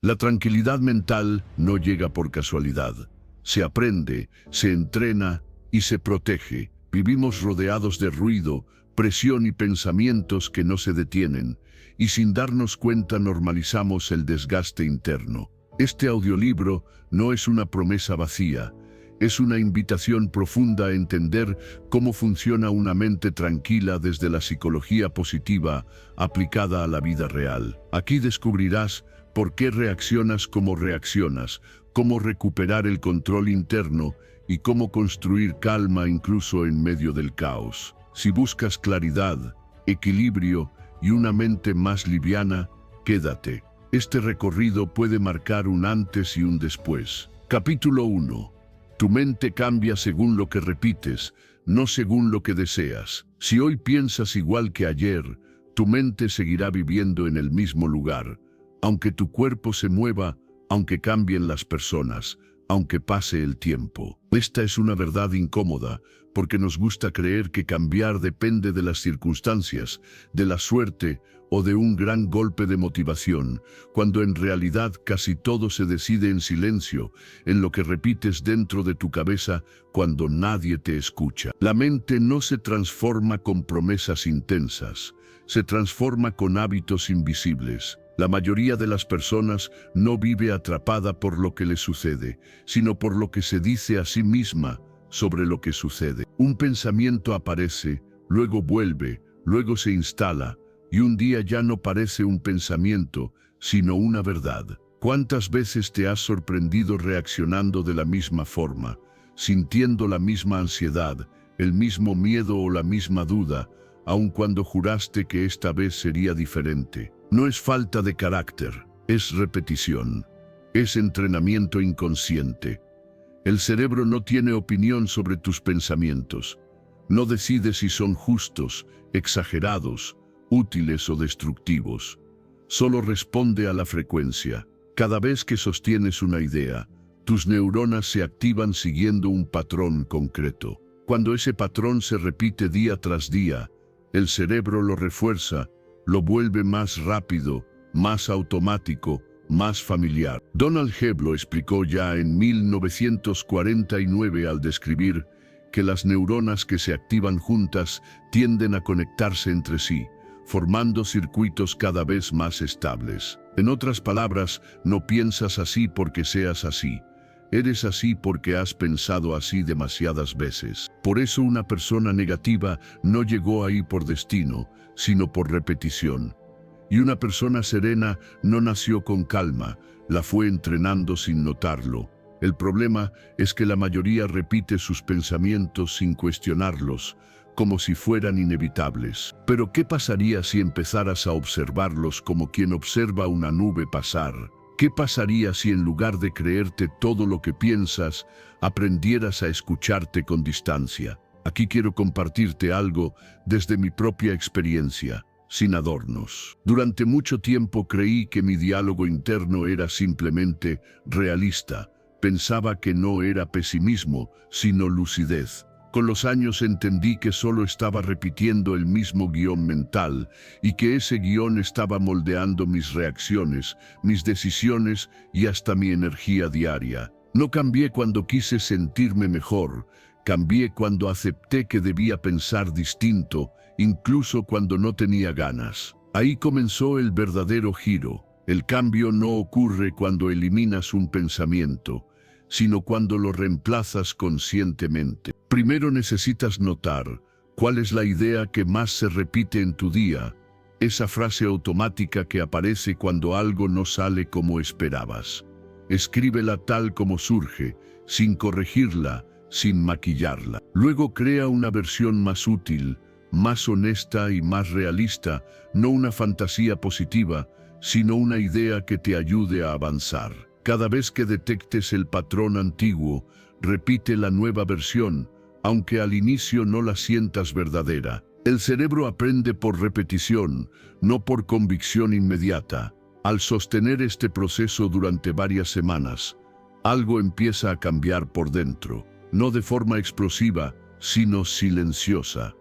La tranquilidad mental no llega por casualidad. Se aprende, se entrena y se protege. Vivimos rodeados de ruido, presión y pensamientos que no se detienen, y sin darnos cuenta normalizamos el desgaste interno. Este audiolibro no es una promesa vacía, es una invitación profunda a entender cómo funciona una mente tranquila desde la psicología positiva aplicada a la vida real. Aquí descubrirás por qué reaccionas como reaccionas, cómo recuperar el control interno y cómo construir calma incluso en medio del caos. Si buscas claridad, equilibrio y una mente más liviana, quédate. Este recorrido puede marcar un antes y un después. Capítulo 1. Tu mente cambia según lo que repites, no según lo que deseas. Si hoy piensas igual que ayer, tu mente seguirá viviendo en el mismo lugar. Aunque tu cuerpo se mueva, aunque cambien las personas, aunque pase el tiempo. Esta es una verdad incómoda, porque nos gusta creer que cambiar depende de las circunstancias, de la suerte o de un gran golpe de motivación, cuando en realidad casi todo se decide en silencio, en lo que repites dentro de tu cabeza cuando nadie te escucha. La mente no se transforma con promesas intensas, se transforma con hábitos invisibles. La mayoría de las personas no vive atrapada por lo que le sucede, sino por lo que se dice a sí misma sobre lo que sucede. Un pensamiento aparece, luego vuelve, luego se instala, y un día ya no parece un pensamiento, sino una verdad. ¿Cuántas veces te has sorprendido reaccionando de la misma forma, sintiendo la misma ansiedad, el mismo miedo o la misma duda, aun cuando juraste que esta vez sería diferente? No es falta de carácter, es repetición, es entrenamiento inconsciente. El cerebro no tiene opinión sobre tus pensamientos. No decide si son justos, exagerados, útiles o destructivos. Solo responde a la frecuencia. Cada vez que sostienes una idea, tus neuronas se activan siguiendo un patrón concreto. Cuando ese patrón se repite día tras día, el cerebro lo refuerza, lo vuelve más rápido, más automático, más familiar. Donald Hebb lo explicó ya en 1949 al describir que las neuronas que se activan juntas tienden a conectarse entre sí, formando circuitos cada vez más estables. En otras palabras, no piensas así porque seas así. Eres así porque has pensado así demasiadas veces. Por eso una persona negativa no llegó ahí por destino, sino por repetición. Y una persona serena no nació con calma, la fue entrenando sin notarlo. El problema es que la mayoría repite sus pensamientos sin cuestionarlos, como si fueran inevitables. Pero ¿qué pasaría si empezaras a observarlos como quien observa una nube pasar? ¿Qué pasaría si en lugar de creerte todo lo que piensas, aprendieras a escucharte con distancia? Aquí quiero compartirte algo desde mi propia experiencia, sin adornos. Durante mucho tiempo creí que mi diálogo interno era simplemente realista. Pensaba que no era pesimismo, sino lucidez. Con los años entendí que solo estaba repitiendo el mismo guión mental y que ese guión estaba moldeando mis reacciones, mis decisiones y hasta mi energía diaria. No cambié cuando quise sentirme mejor, cambié cuando acepté que debía pensar distinto, incluso cuando no tenía ganas. Ahí comenzó el verdadero giro. El cambio no ocurre cuando eliminas un pensamiento, sino cuando lo reemplazas conscientemente. Primero necesitas notar cuál es la idea que más se repite en tu día, esa frase automática que aparece cuando algo no sale como esperabas. Escríbela tal como surge, sin corregirla, sin maquillarla. Luego crea una versión más útil, más honesta y más realista, no una fantasía positiva, sino una idea que te ayude a avanzar. Cada vez que detectes el patrón antiguo, repite la nueva versión, aunque al inicio no la sientas verdadera. El cerebro aprende por repetición, no por convicción inmediata. Al sostener este proceso durante varias semanas, algo empieza a cambiar por dentro, no de forma explosiva, sino silenciosa.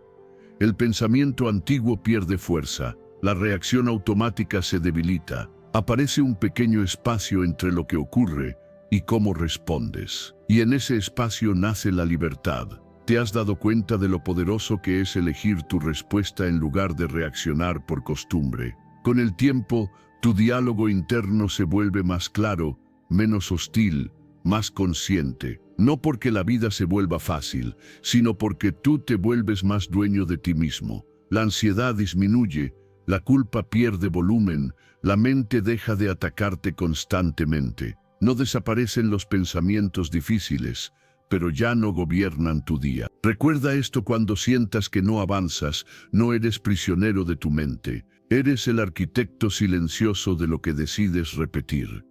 El pensamiento antiguo pierde fuerza, la reacción automática se debilita. Aparece un pequeño espacio entre lo que ocurre y cómo respondes. Y en ese espacio nace la libertad. ¿Te has dado cuenta de lo poderoso que es elegir tu respuesta en lugar de reaccionar por costumbre? Con el tiempo, tu diálogo interno se vuelve más claro, menos hostil, más consciente. No porque la vida se vuelva fácil, sino porque tú te vuelves más dueño de ti mismo. La ansiedad disminuye, la culpa pierde volumen, la mente deja de atacarte constantemente. No desaparecen los pensamientos difíciles, pero ya no gobiernan tu día. Recuerda esto cuando sientas que no avanzas, no eres prisionero de tu mente. Eres el arquitecto silencioso de lo que decides repetir.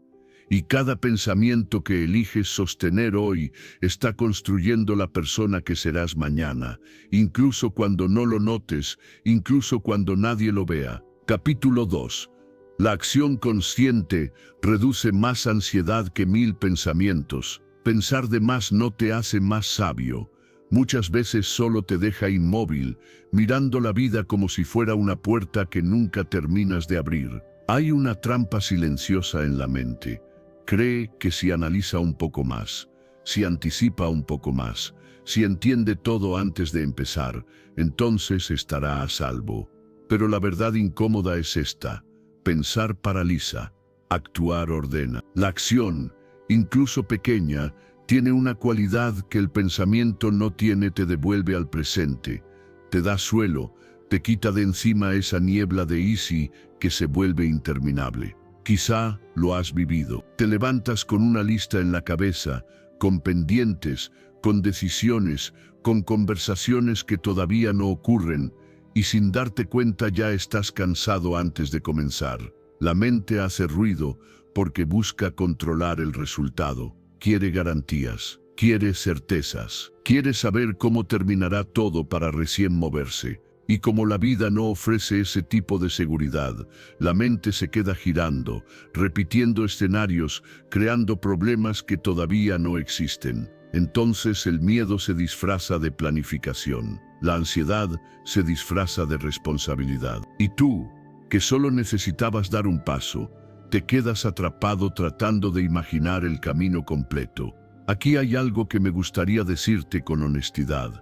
Y cada pensamiento que eliges sostener hoy está construyendo la persona que serás mañana, incluso cuando no lo notes, incluso cuando nadie lo vea. Capítulo 2. La acción consciente reduce más ansiedad que 1000 pensamientos. Pensar de más no te hace más sabio. Muchas veces solo te deja inmóvil, mirando la vida como si fuera una puerta que nunca terminas de abrir. Hay una trampa silenciosa en la mente. Cree que si analiza un poco más, si anticipa un poco más, si entiende todo antes de empezar, entonces estará a salvo. Pero la verdad incómoda es esta: pensar paraliza, actuar ordena. La acción, incluso pequeña, tiene una cualidad que el pensamiento no tiene. Te devuelve al presente, te da suelo, te quita de encima esa niebla de easy que se vuelve interminable. Quizá lo has vivido. Te levantas con una lista en la cabeza, con pendientes, con decisiones, con conversaciones que todavía no ocurren, y sin darte cuenta ya estás cansado antes de comenzar. La mente hace ruido porque busca controlar el resultado. Quiere garantías, quiere certezas, quiere saber cómo terminará todo para recién moverse. Y como la vida no ofrece ese tipo de seguridad, la mente se queda girando, repitiendo escenarios, creando problemas que todavía no existen. Entonces el miedo se disfraza de planificación, la ansiedad se disfraza de responsabilidad. Y tú, que solo necesitabas dar un paso, te quedas atrapado tratando de imaginar el camino completo. Aquí hay algo que me gustaría decirte con honestidad.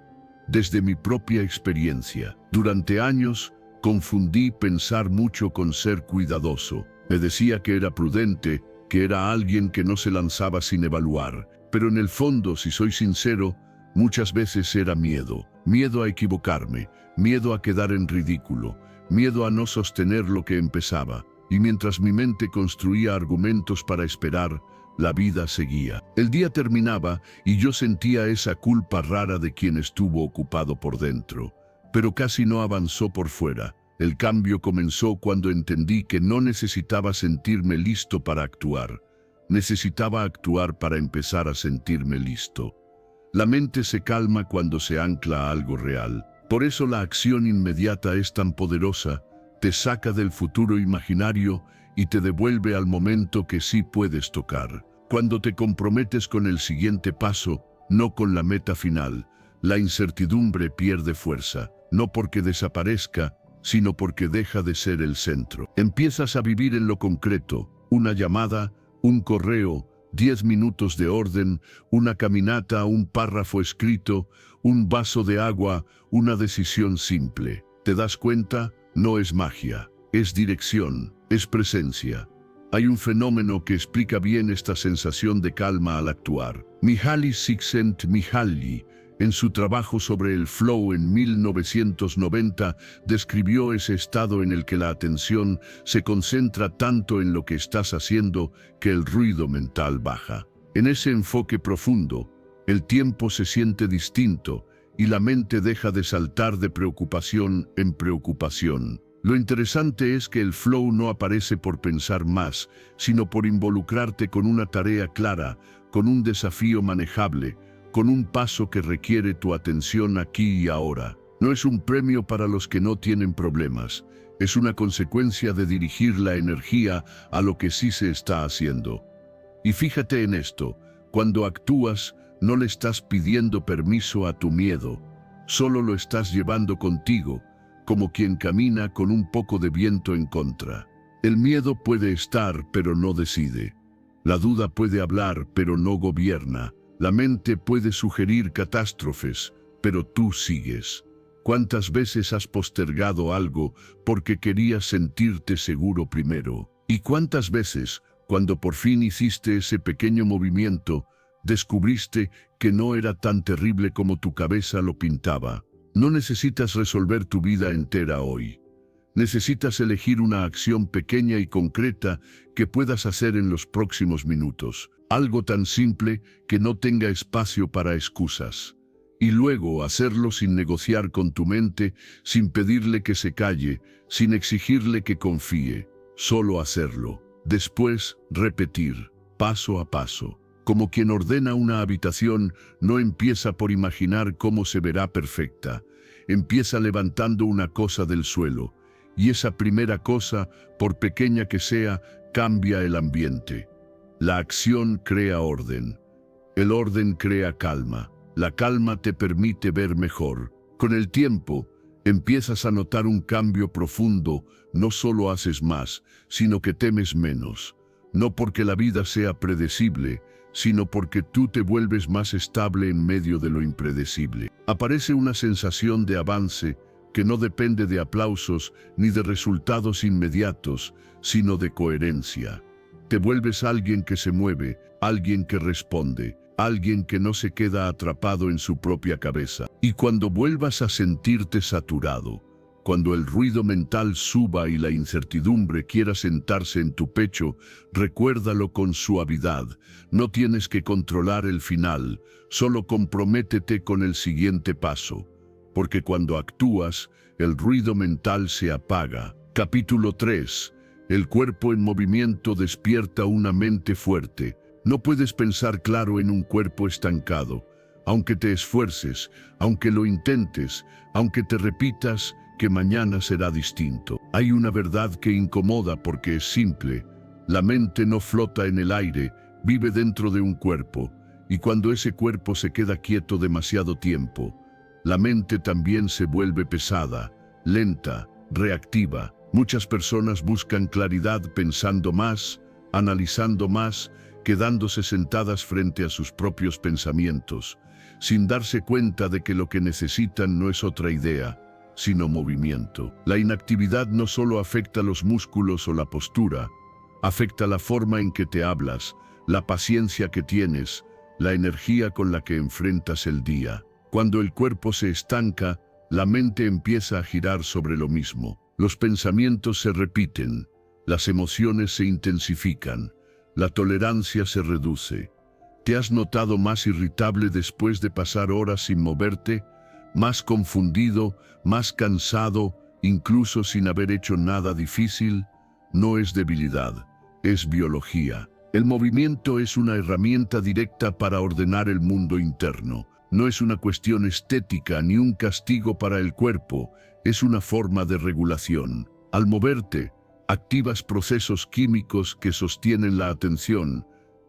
Desde mi propia experiencia, durante años, confundí pensar mucho con ser cuidadoso. Me decía que era prudente, que era alguien que no se lanzaba sin evaluar. Pero en el fondo, si soy sincero, muchas veces era miedo. Miedo a equivocarme, miedo a quedar en ridículo, miedo a no sostener lo que empezaba. Y mientras mi mente construía argumentos para esperar, la vida seguía. El día terminaba y yo sentía esa culpa rara de quien estuvo ocupado por dentro. Pero casi no avanzó por fuera. El cambio comenzó cuando entendí que no necesitaba sentirme listo para actuar. Necesitaba actuar para empezar a sentirme listo. La mente se calma cuando se ancla a algo real. Por eso la acción inmediata es tan poderosa. Te saca del futuro imaginario y te devuelve al momento que sí puedes tocar. Cuando te comprometes con el siguiente paso, no con la meta final, la incertidumbre pierde fuerza, no porque desaparezca, sino porque deja de ser el centro. Empiezas a vivir en lo concreto: una llamada, un correo, 10 minutos de orden, una caminata, un párrafo escrito, un vaso de agua, una decisión simple. ¿Te das cuenta? No es magia, es dirección, es presencia. Hay un fenómeno que explica bien esta sensación de calma al actuar. Mihaly Csikszentmihalyi, en su trabajo sobre el flow en 1990, describió ese estado en el que la atención se concentra tanto en lo que estás haciendo que el ruido mental baja. En ese enfoque profundo, el tiempo se siente distinto y la mente deja de saltar de preocupación en preocupación. Lo interesante es que el flow no aparece por pensar más, sino por involucrarte con una tarea clara, con un desafío manejable, con un paso que requiere tu atención aquí y ahora. No es un premio para los que no tienen problemas, es una consecuencia de dirigir la energía a lo que sí se está haciendo. Y fíjate en esto: cuando actúas, no le estás pidiendo permiso a tu miedo, solo lo estás llevando contigo, como quien camina con un poco de viento en contra. El miedo puede estar, pero no decide. La duda puede hablar, pero no gobierna. La mente puede sugerir catástrofes, pero tú sigues. ¿Cuántas veces has postergado algo porque querías sentirte seguro primero? ¿Y cuántas veces, cuando por fin hiciste ese pequeño movimiento, descubriste que no era tan terrible como tu cabeza lo pintaba? No necesitas resolver tu vida entera hoy. Necesitas elegir una acción pequeña y concreta que puedas hacer en los próximos minutos. Algo tan simple que no tenga espacio para excusas. Y luego hacerlo sin negociar con tu mente, sin pedirle que se calle, sin exigirle que confíe. Solo hacerlo. Después, repetir, paso a paso. Como quien ordena una habitación, no empieza por imaginar cómo se verá perfecta. Empieza levantando una cosa del suelo. Y esa primera cosa, por pequeña que sea, cambia el ambiente. La acción crea orden. El orden crea calma. La calma te permite ver mejor. Con el tiempo, empiezas a notar un cambio profundo. No solo haces más, sino que temes menos. No porque la vida sea predecible, sino porque tú te vuelves más estable en medio de lo impredecible. Aparece una sensación de avance que no depende de aplausos ni de resultados inmediatos, sino de coherencia. Te vuelves alguien que se mueve, alguien que responde, alguien que no se queda atrapado en su propia cabeza. Y cuando vuelvas a sentirte saturado, cuando el ruido mental suba y la incertidumbre quiera sentarse en tu pecho, recuérdalo con suavidad. No tienes que controlar el final, solo comprométete con el siguiente paso. Porque cuando actúas, el ruido mental se apaga. Capítulo 3. El cuerpo en movimiento despierta una mente fuerte. No puedes pensar claro en un cuerpo estancado. Aunque te esfuerces, aunque lo intentes, aunque te repitas que mañana será distinto. Hay una verdad que incomoda porque es simple. La mente no flota en el aire, vive dentro de un cuerpo. Y cuando ese cuerpo se queda quieto demasiado tiempo, la mente también se vuelve pesada, lenta, reactiva. Muchas personas buscan claridad pensando más, analizando más, quedándose sentadas frente a sus propios pensamientos, sin darse cuenta de que lo que necesitan no es otra idea, sino movimiento. La inactividad no solo afecta los músculos o la postura, afecta la forma en que te hablas, la paciencia que tienes, la energía con la que enfrentas el día. Cuando el cuerpo se estanca, la mente empieza a girar sobre lo mismo. Los pensamientos se repiten, las emociones se intensifican, la tolerancia se reduce. ¿Te has notado más irritable después de pasar horas sin moverte? ¿Más confundido, más cansado, incluso sin haber hecho nada difícil? No es debilidad, es biología. El movimiento es una herramienta directa para ordenar el mundo interno. No es una cuestión estética ni un castigo para el cuerpo, es una forma de regulación. Al moverte, activas procesos químicos que sostienen la atención,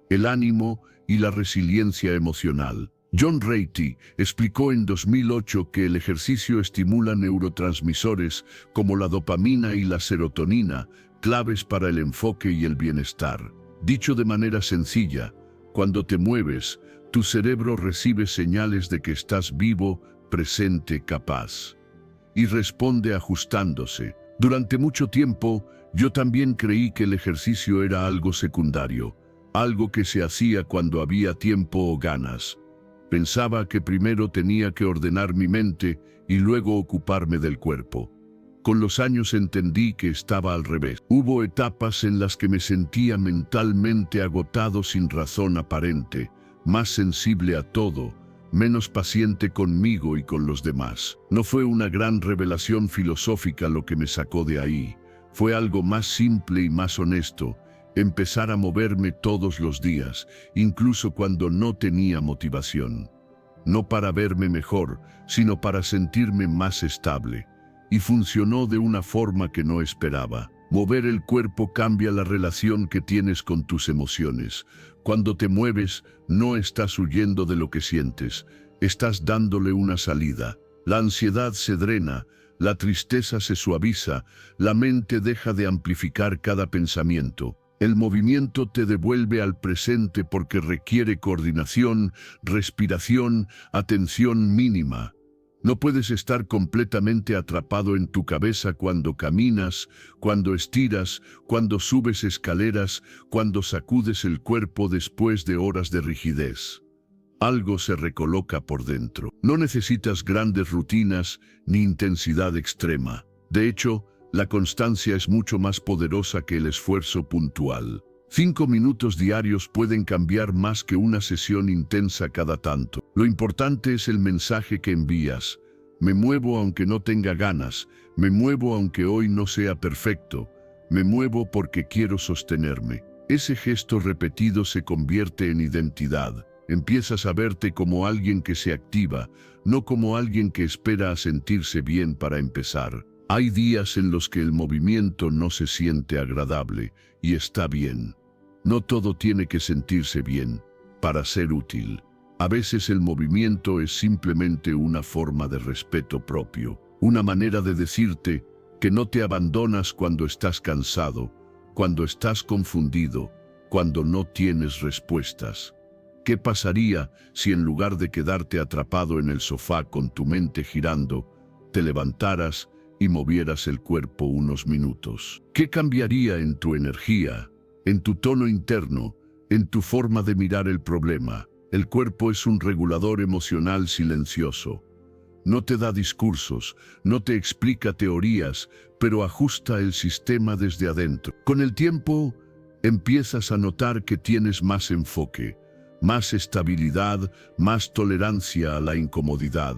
el ánimo y la resiliencia emocional. John Ratey explicó en 2008 que el ejercicio estimula neurotransmisores como la dopamina y la serotonina, claves para el enfoque y el bienestar. Dicho de manera sencilla, cuando te mueves, tu cerebro recibe señales de que estás vivo, presente, capaz. Y responde ajustándose. Durante mucho tiempo, yo también creí que el ejercicio era algo secundario, algo que se hacía cuando había tiempo o ganas. Pensaba que primero tenía que ordenar mi mente y luego ocuparme del cuerpo. Con los años entendí que estaba al revés. Hubo etapas en las que me sentía mentalmente agotado sin razón aparente, más sensible a todo, menos paciente conmigo y con los demás. No fue una gran revelación filosófica lo que me sacó de ahí. Fue algo más simple y más honesto. Empezar a moverme todos los días, incluso cuando no tenía motivación. No para verme mejor, sino para sentirme más estable. Y funcionó de una forma que no esperaba. Mover el cuerpo cambia la relación que tienes con tus emociones. Cuando te mueves, no estás huyendo de lo que sientes, estás dándole una salida. La ansiedad se drena, la tristeza se suaviza, la mente deja de amplificar cada pensamiento. El movimiento te devuelve al presente porque requiere coordinación, respiración, atención mínima. No puedes estar completamente atrapado en tu cabeza cuando caminas, cuando estiras, cuando subes escaleras, cuando sacudes el cuerpo después de horas de rigidez. Algo se recoloca por dentro. No necesitas grandes rutinas ni intensidad extrema. De hecho, la constancia es mucho más poderosa que el esfuerzo puntual. 5 minutos diarios pueden cambiar más que una sesión intensa cada tanto. Lo importante es el mensaje que envías. Me muevo aunque no tenga ganas. Me muevo aunque hoy no sea perfecto. Me muevo porque quiero sostenerme. Ese gesto repetido se convierte en identidad. Empiezas a verte como alguien que se activa, no como alguien que espera a sentirse bien para empezar. Hay días en los que el movimiento no se siente agradable, y está bien. No todo tiene que sentirse bien para ser útil. A veces el movimiento es simplemente una forma de respeto propio, una manera de decirte que no te abandonas cuando estás cansado, cuando estás confundido, cuando no tienes respuestas. ¿Qué pasaría si en lugar de quedarte atrapado en el sofá con tu mente girando, te levantaras y movieras el cuerpo unos minutos? ¿Qué cambiaría en tu energía, en tu tono interno, en tu forma de mirar el problema? El cuerpo es un regulador emocional silencioso. No te da discursos, no te explica teorías, pero ajusta el sistema desde adentro. Con el tiempo, empiezas a notar que tienes más enfoque, más estabilidad, más tolerancia a la incomodidad.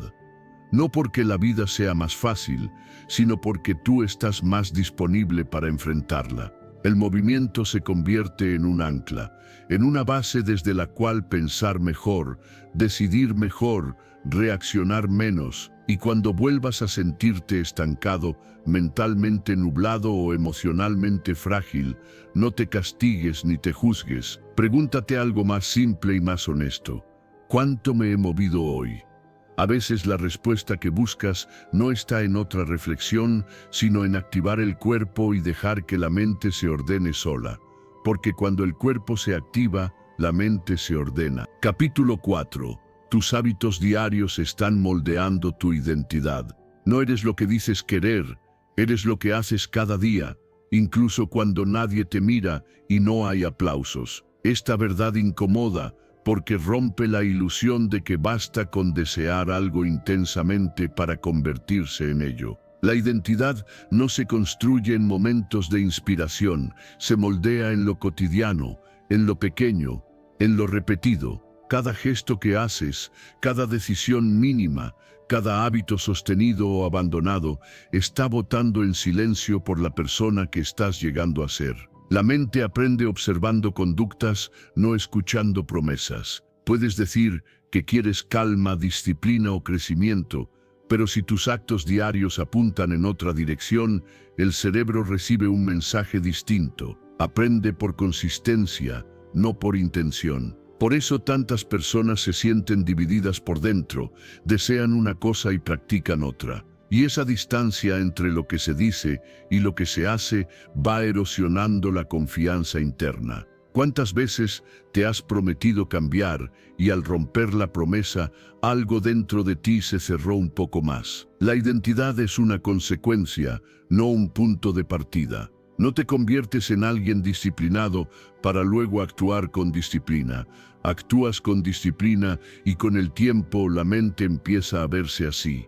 No porque la vida sea más fácil, sino porque tú estás más disponible para enfrentarla. El movimiento se convierte en un ancla, en una base desde la cual pensar mejor, decidir mejor, reaccionar menos. Y cuando vuelvas a sentirte estancado, mentalmente nublado o emocionalmente frágil, no te castigues ni te juzgues. Pregúntate algo más simple y más honesto. ¿Cuánto me he movido hoy? A veces la respuesta que buscas no está en otra reflexión, sino en activar el cuerpo y dejar que la mente se ordene sola. Porque cuando el cuerpo se activa, la mente se ordena. Capítulo 4. Tus hábitos diarios están moldeando tu identidad. No eres lo que dices querer, eres lo que haces cada día, incluso cuando nadie te mira y no hay aplausos. Esta verdad incomoda porque rompe la ilusión de que basta con desear algo intensamente para convertirse en ello. La identidad no se construye en momentos de inspiración, se moldea en lo cotidiano, en lo pequeño, en lo repetido. Cada gesto que haces, cada decisión mínima, cada hábito sostenido o abandonado, está votando en silencio por la persona que estás llegando a ser. La mente aprende observando conductas, no escuchando promesas. Puedes decir que quieres calma, disciplina o crecimiento, pero si tus actos diarios apuntan en otra dirección, el cerebro recibe un mensaje distinto. Aprende por consistencia, no por intención. Por eso tantas personas se sienten divididas por dentro, desean una cosa y practican otra. Y esa distancia entre lo que se dice y lo que se hace va erosionando la confianza interna. ¿Cuántas veces te has prometido cambiar y al romper la promesa, algo dentro de ti se cerró un poco más? La identidad es una consecuencia, no un punto de partida. No te conviertes en alguien disciplinado para luego actuar con disciplina. Actúas con disciplina y con el tiempo la mente empieza a verse así.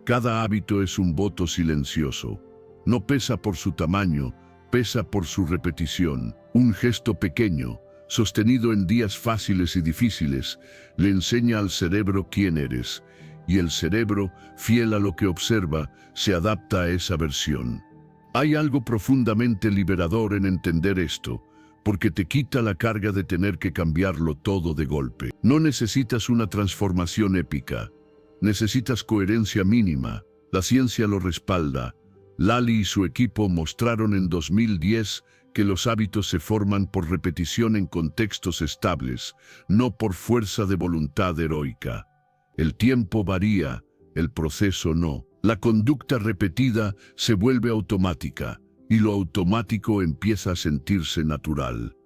Cada hábito es un voto silencioso. No pesa por su tamaño, pesa por su repetición. Un gesto pequeño, sostenido en días fáciles y difíciles, le enseña al cerebro quién eres. Y el cerebro, fiel a lo que observa, se adapta a esa versión. Hay algo profundamente liberador en entender esto, porque te quita la carga de tener que cambiarlo todo de golpe. No necesitas una transformación épica, necesitas coherencia mínima. La ciencia lo respalda. Lally y su equipo mostraron en 2010 que los hábitos se forman por repetición en contextos estables, no por fuerza de voluntad heroica. El tiempo varía, el proceso no. La conducta repetida se vuelve automática y lo automático empieza a sentirse natural.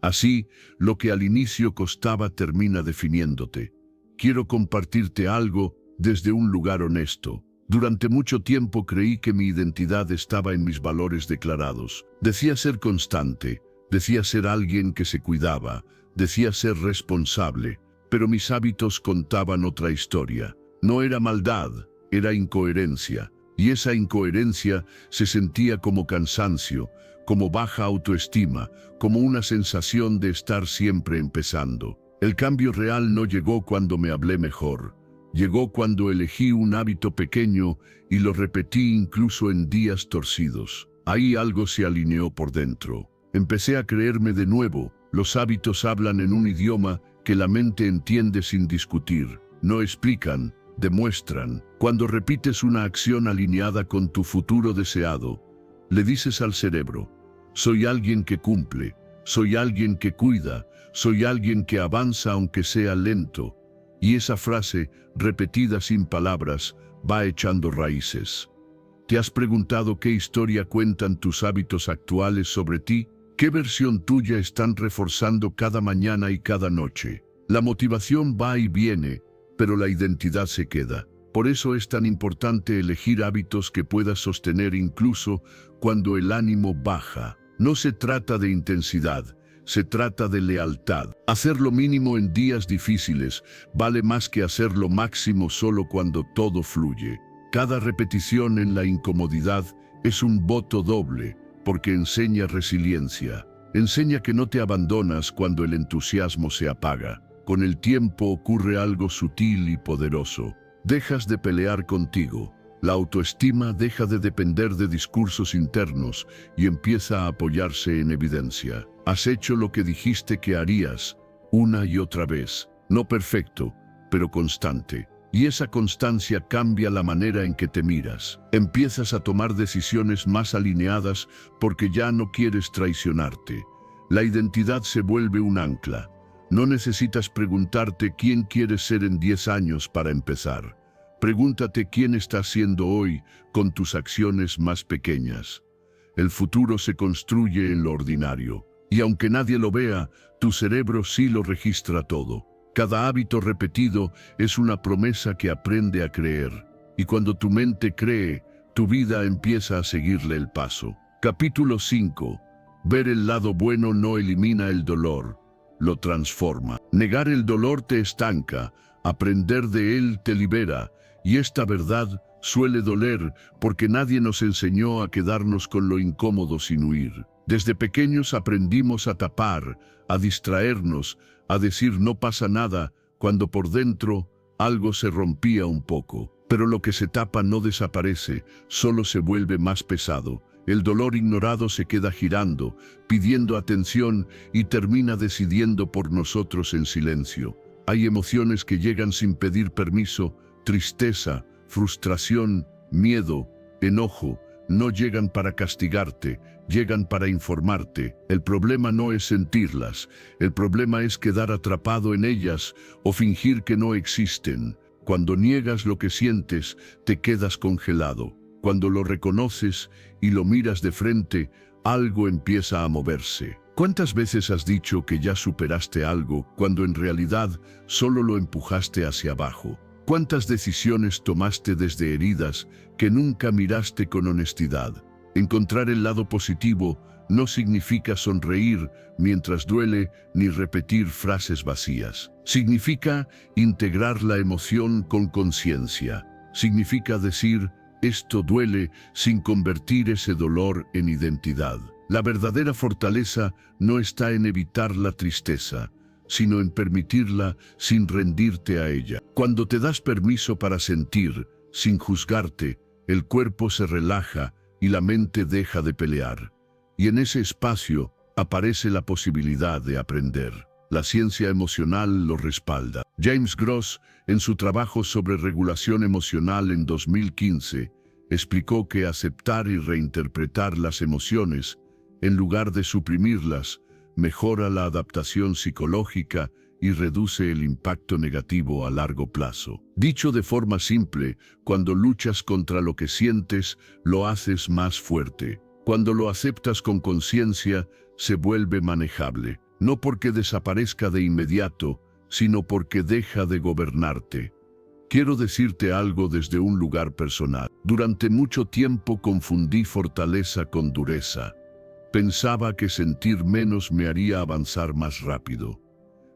Así, lo que al inicio costaba termina definiéndote. Quiero compartirte algo desde un lugar honesto. Durante mucho tiempo creí que mi identidad estaba en mis valores declarados. Decía ser constante, decía ser alguien que se cuidaba, decía ser responsable, pero mis hábitos contaban otra historia. No era maldad, era incoherencia, y esa incoherencia se sentía como cansancio, como baja autoestima, como una sensación de estar siempre empezando. El cambio real no llegó cuando me hablé mejor. Llegó cuando elegí un hábito pequeño y lo repetí incluso en días torcidos. Ahí algo se alineó por dentro. Empecé a creerme de nuevo. Los hábitos hablan en un idioma que la mente entiende sin discutir. No explican, demuestran. Cuando repites una acción alineada con tu futuro deseado, le dices al cerebro: soy alguien que cumple, soy alguien que cuida, soy alguien que avanza aunque sea lento. Y esa frase, repetida sin palabras, va echando raíces. ¿Te has preguntado qué historia cuentan tus hábitos actuales sobre ti? ¿Qué versión tuya están reforzando cada mañana y cada noche? La motivación va y viene, pero la identidad se queda. Por eso es tan importante elegir hábitos que puedas sostener incluso cuando el ánimo baja. No se trata de intensidad, se trata de lealtad. Hacer lo mínimo en días difíciles vale más que hacer lo máximo solo cuando todo fluye. Cada repetición en la incomodidad es un voto doble, porque enseña resiliencia. Enseña que no te abandonas cuando el entusiasmo se apaga. Con el tiempo ocurre algo sutil y poderoso. Dejas de pelear contigo. La autoestima deja de depender de discursos internos y empieza a apoyarse en evidencia. Has hecho lo que dijiste que harías, una y otra vez. No perfecto, pero constante. Y esa constancia cambia la manera en que te miras. Empiezas a tomar decisiones más alineadas porque ya no quieres traicionarte. La identidad se vuelve un ancla. No necesitas preguntarte quién quieres ser en 10 años para empezar. Pregúntate quién estás siendo hoy con tus acciones más pequeñas. El futuro se construye en lo ordinario. Y aunque nadie lo vea, tu cerebro sí lo registra todo. Cada hábito repetido es una promesa que aprende a creer. Y cuando tu mente cree, tu vida empieza a seguirle el paso. Capítulo 5. Ver el lado bueno no elimina el dolor, lo transforma. Negar el dolor te estanca, aprender de él te libera. Y esta verdad suele doler porque nadie nos enseñó a quedarnos con lo incómodo sin huir. Desde pequeños aprendimos a tapar, a distraernos, a decir no pasa nada, cuando por dentro algo se rompía un poco. Pero lo que se tapa no desaparece, solo se vuelve más pesado. El dolor ignorado se queda girando, pidiendo atención y termina decidiendo por nosotros en silencio. Hay emociones que llegan sin pedir permiso: tristeza, frustración, miedo, enojo. No llegan para castigarte, llegan para informarte. El problema no es sentirlas, el problema es quedar atrapado en ellas o fingir que no existen. Cuando niegas lo que sientes, te quedas congelado. Cuando lo reconoces y lo miras de frente, algo empieza a moverse. ¿Cuántas veces has dicho que ya superaste algo cuando en realidad solo lo empujaste hacia abajo? ¿Cuántas decisiones tomaste desde heridas que nunca miraste con honestidad? Encontrar el lado positivo no significa sonreír mientras duele ni repetir frases vacías. Significa integrar la emoción con conciencia. Significa decir: esto duele, sin convertir ese dolor en identidad. La verdadera fortaleza no está en evitar la tristeza, sino en permitirla sin rendirte a ella. Cuando te das permiso para sentir, sin juzgarte, el cuerpo se relaja y la mente deja de pelear. Y en ese espacio aparece la posibilidad de aprender. La ciencia emocional lo respalda. James Gross, en su trabajo sobre regulación emocional en 2015, explicó que aceptar y reinterpretar las emociones, en lugar de suprimirlas, mejora la adaptación psicológica y reduce el impacto negativo a largo plazo. Dicho de forma simple, cuando luchas contra lo que sientes, lo haces más fuerte. Cuando lo aceptas con conciencia, se vuelve manejable. No porque desaparezca de inmediato, sino porque deja de gobernarte. Quiero decirte algo desde un lugar personal. Durante mucho tiempo confundí fortaleza con dureza. Pensaba que sentir menos me haría avanzar más rápido.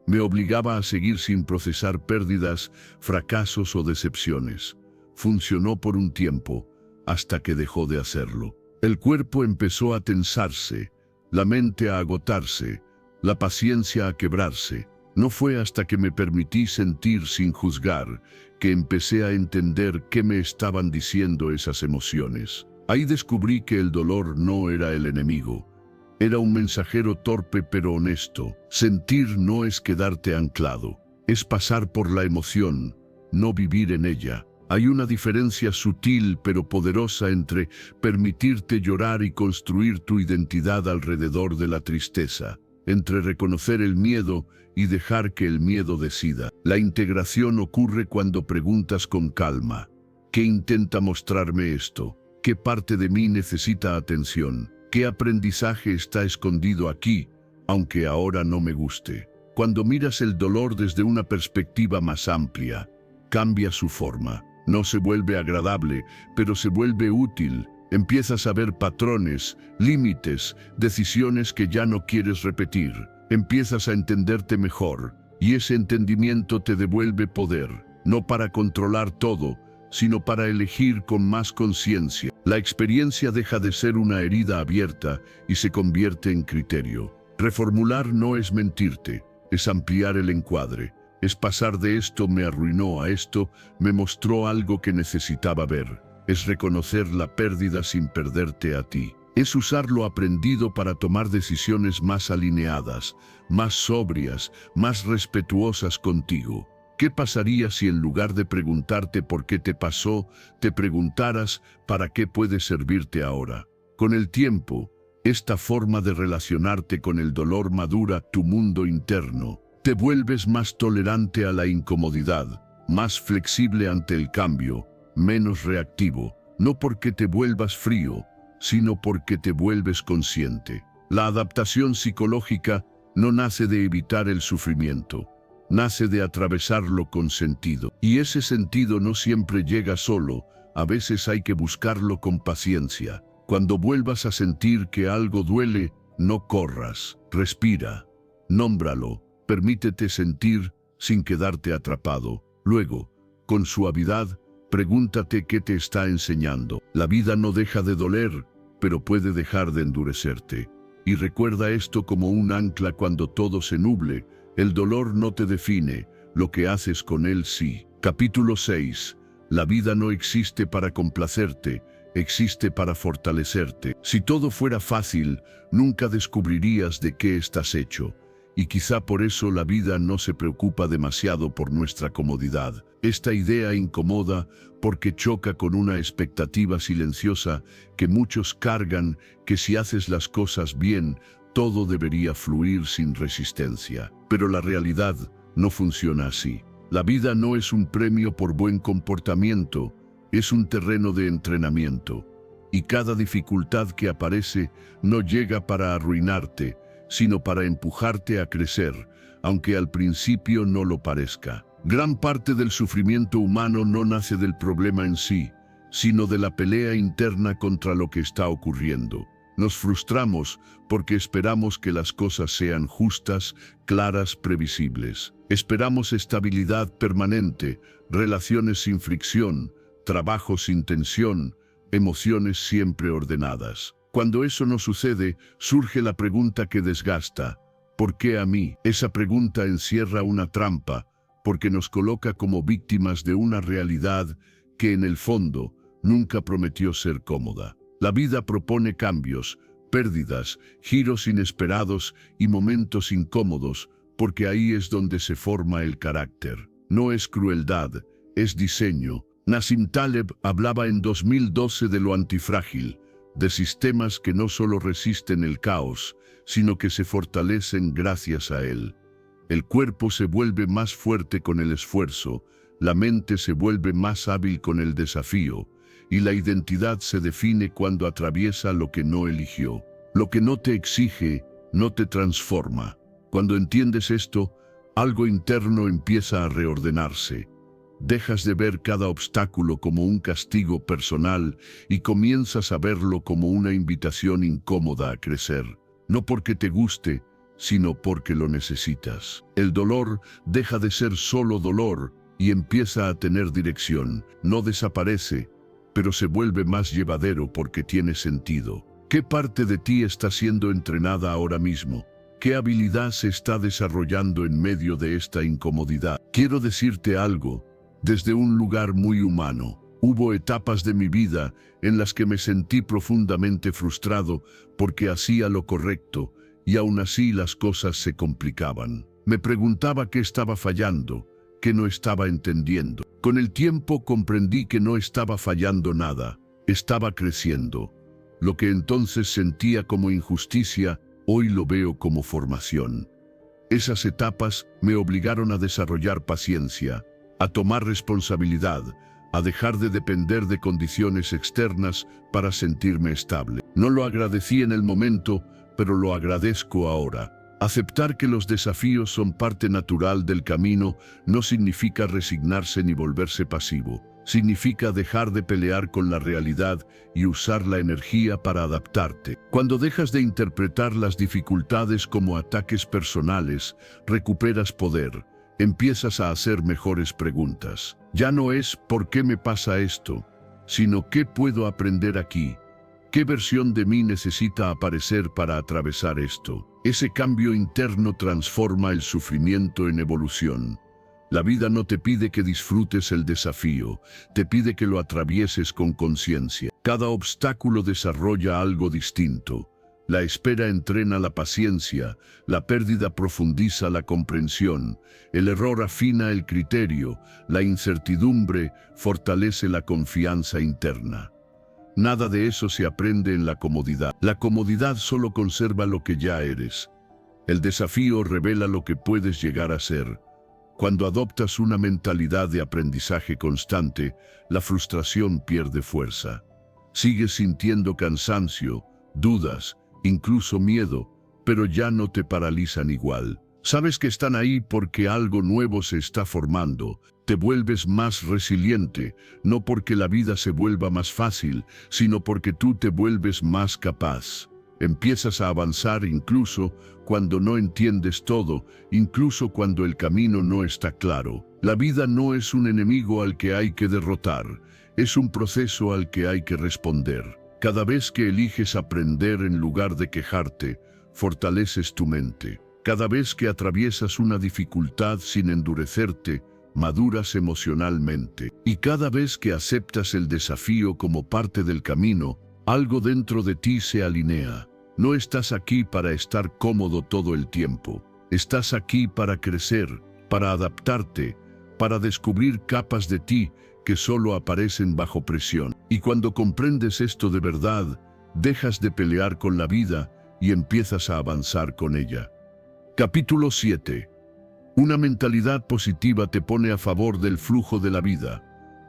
Me obligaba a seguir sin procesar pérdidas, fracasos o decepciones. Funcionó por un tiempo, hasta que dejó de hacerlo. El cuerpo empezó a tensarse, la mente a agotarse, la paciencia a quebrarse. No fue hasta que me permití sentir sin juzgar que empecé a entender qué me estaban diciendo esas emociones. Ahí descubrí que el dolor no era el enemigo. Era un mensajero torpe pero honesto. Sentir no es quedarte anclado, es pasar por la emoción, no vivir en ella. Hay una diferencia sutil pero poderosa entre permitirte llorar y construir tu identidad alrededor de la tristeza, entre reconocer el miedo y dejar que el miedo decida. La integración ocurre cuando preguntas con calma: ¿qué intenta mostrarme esto? ¿Qué parte de mí necesita atención? ¿Qué aprendizaje está escondido aquí, aunque ahora no me guste? Cuando miras el dolor desde una perspectiva más amplia, cambia su forma. No se vuelve agradable, pero se vuelve útil. Empiezas a ver patrones, límites, decisiones que ya no quieres repetir. Empiezas a entenderte mejor, y ese entendimiento te devuelve poder, no para controlar todo, sino para elegir con más conciencia. La experiencia deja de ser una herida abierta y se convierte en criterio. Reformular no es mentirte, es ampliar el encuadre. Es pasar de esto me arruinó a esto me mostró algo que necesitaba ver. Es reconocer la pérdida sin perderte a ti. Es usar lo aprendido para tomar decisiones más alineadas, más sobrias, más respetuosas contigo. ¿Qué pasaría si en lugar de preguntarte por qué te pasó, te preguntaras para qué puede servirte ahora? Con el tiempo, esta forma de relacionarte con el dolor madura tu mundo interno. Te vuelves más tolerante a la incomodidad, más flexible ante el cambio, menos reactivo, no porque te vuelvas frío, sino porque te vuelves consciente. La adaptación psicológica no nace de evitar el sufrimiento, nace de atravesarlo con sentido. Y ese sentido no siempre llega solo, a veces hay que buscarlo con paciencia. Cuando vuelvas a sentir que algo duele, no corras, respira, nómbralo, permítete sentir sin quedarte atrapado. Luego, con suavidad, pregúntate qué te está enseñando. La vida no deja de doler, pero puede dejar de endurecerte. Y recuerda esto como un ancla cuando todo se nuble. El dolor no te define, lo que haces con él sí. Capítulo 6. La vida no existe para complacerte, existe para fortalecerte. Si todo fuera fácil, nunca descubrirías de qué estás hecho. Y quizá por eso la vida no se preocupa demasiado por nuestra comodidad. Esta idea incomoda porque choca con una expectativa silenciosa que muchos cargan, que si haces las cosas bien, todo debería fluir sin resistencia. Pero la realidad no funciona así. La vida no es un premio por buen comportamiento, es un terreno de entrenamiento. Y cada dificultad que aparece no llega para arruinarte, sino para empujarte a crecer, aunque al principio no lo parezca. Gran parte del sufrimiento humano no nace del problema en sí, sino de la pelea interna contra lo que está ocurriendo. Nos frustramos porque esperamos que las cosas sean justas, claras, previsibles. Esperamos estabilidad permanente, relaciones sin fricción, trabajo sin tensión, emociones siempre ordenadas. Cuando eso no sucede, surge la pregunta que desgasta: ¿por qué a mí? Esa pregunta encierra una trampa, porque nos coloca como víctimas de una realidad que en el fondo nunca prometió ser cómoda. La vida propone cambios, pérdidas, giros inesperados y momentos incómodos, porque ahí es donde se forma el carácter. No es crueldad, es diseño. Nassim Taleb hablaba en 2012 de lo antifrágil, de sistemas que no solo resisten el caos, sino que se fortalecen gracias a él. El cuerpo se vuelve más fuerte con el esfuerzo, la mente se vuelve más hábil con el desafío, y la identidad se define cuando atraviesa lo que no eligió. Lo que no te exige, no te transforma. Cuando entiendes esto, algo interno empieza a reordenarse. Dejas de ver cada obstáculo como un castigo personal y comienzas a verlo como una invitación incómoda a crecer. No porque te guste, sino porque lo necesitas. El dolor deja de ser solo dolor y empieza a tener dirección. No desaparece, pero se vuelve más llevadero porque tiene sentido. ¿Qué parte de ti está siendo entrenada ahora mismo? ¿Qué habilidad se está desarrollando en medio de esta incomodidad? Quiero decirte algo, desde un lugar muy humano. Hubo etapas de mi vida en las que me sentí profundamente frustrado porque hacía lo correcto y aún así las cosas se complicaban. Me preguntaba qué estaba fallando, qué no estaba entendiendo. Con el tiempo comprendí que no estaba fallando nada, estaba creciendo. Lo que entonces sentía como injusticia, hoy lo veo como formación. Esas etapas me obligaron a desarrollar paciencia, a tomar responsabilidad, a dejar de depender de condiciones externas para sentirme estable. No lo agradecí en el momento, pero lo agradezco ahora. Aceptar que los desafíos son parte natural del camino no significa resignarse ni volverse pasivo. Significa dejar de pelear con la realidad y usar la energía para adaptarte. Cuando dejas de interpretar las dificultades como ataques personales, recuperas poder. Empiezas a hacer mejores preguntas. Ya no es ¿por qué me pasa esto?, sino ¿qué puedo aprender aquí? ¿Qué versión de mí necesita aparecer para atravesar esto? Ese cambio interno transforma el sufrimiento en evolución. La vida no te pide que disfrutes el desafío, te pide que lo atravieses con conciencia. Cada obstáculo desarrolla algo distinto. La espera entrena la paciencia, la pérdida profundiza la comprensión, el error afina el criterio, la incertidumbre fortalece la confianza interna. Nada de eso se aprende en la comodidad. La comodidad solo conserva lo que ya eres. El desafío revela lo que puedes llegar a ser. Cuando adoptas una mentalidad de aprendizaje constante, la frustración pierde fuerza. Sigues sintiendo cansancio, dudas, incluso miedo, pero ya no te paralizan igual. Sabes que están ahí porque algo nuevo se está formando. Te vuelves más resiliente, no porque la vida se vuelva más fácil, sino porque tú te vuelves más capaz. Empiezas a avanzar incluso cuando no entiendes todo, incluso cuando el camino no está claro. La vida no es un enemigo al que hay que derrotar, es un proceso al que hay que responder. Cada vez que eliges aprender en lugar de quejarte, fortaleces tu mente. Cada vez que atraviesas una dificultad sin endurecerte, maduras emocionalmente. Y cada vez que aceptas el desafío como parte del camino, algo dentro de ti se alinea. No estás aquí para estar cómodo todo el tiempo. Estás aquí para crecer, para adaptarte, para descubrir capas de ti que solo aparecen bajo presión. Y cuando comprendes esto de verdad, dejas de pelear con la vida y empiezas a avanzar con ella. Capítulo 7. Una mentalidad positiva te pone a favor del flujo de la vida.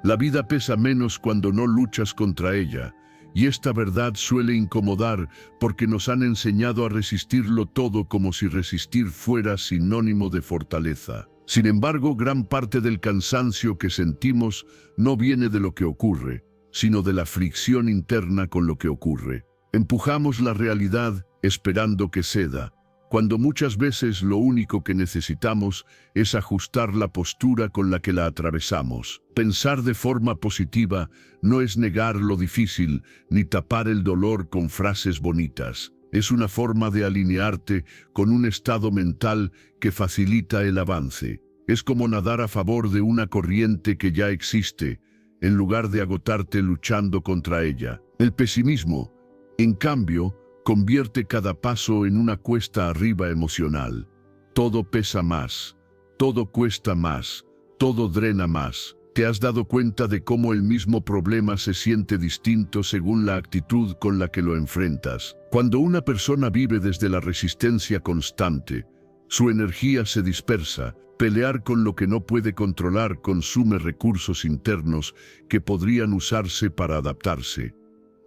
La vida pesa menos cuando no luchas contra ella, y esta verdad suele incomodar porque nos han enseñado a resistirlo todo como si resistir fuera sinónimo de fortaleza. Sin embargo, gran parte del cansancio que sentimos no viene de lo que ocurre, sino de la fricción interna con lo que ocurre. Empujamos la realidad esperando que ceda, cuando muchas veces lo único que necesitamos es ajustar la postura con la que la atravesamos. Pensar de forma positiva no es negar lo difícil ni tapar el dolor con frases bonitas. Es una forma de alinearte con un estado mental que facilita el avance. Es como nadar a favor de una corriente que ya existe, en lugar de agotarte luchando contra ella. El pesimismo, en cambio, convierte cada paso en una cuesta arriba emocional. Todo pesa más, todo cuesta más, todo drena más. ¿Te has dado cuenta de cómo el mismo problema se siente distinto según la actitud con la que lo enfrentas? Cuando una persona vive desde la resistencia constante, Su energía se dispersa. Pelear con lo que no puede controlar consume recursos internos que podrían usarse para adaptarse.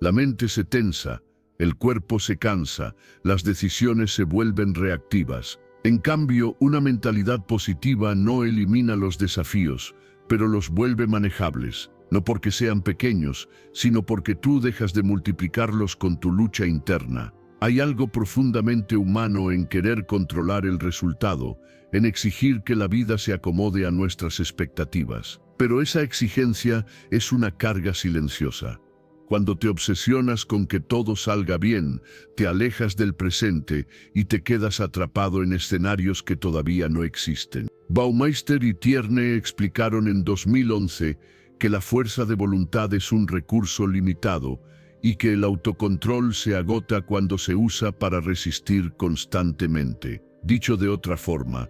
La mente se tensa, el cuerpo se cansa, las decisiones se vuelven reactivas. En cambio, una mentalidad positiva no elimina los desafíos, pero los vuelve manejables, no porque sean pequeños, sino porque tú dejas de multiplicarlos con tu lucha interna. Hay algo profundamente humano en querer controlar el resultado, en exigir que la vida se acomode a nuestras expectativas. Pero esa exigencia es una carga silenciosa. Cuando te obsesionas con que todo salga bien, te alejas del presente y te quedas atrapado en escenarios que todavía no existen. Baumeister y Tierney explicaron en 2011 que la fuerza de voluntad es un recurso limitado y que el autocontrol se agota cuando se usa para resistir constantemente. Dicho de otra forma,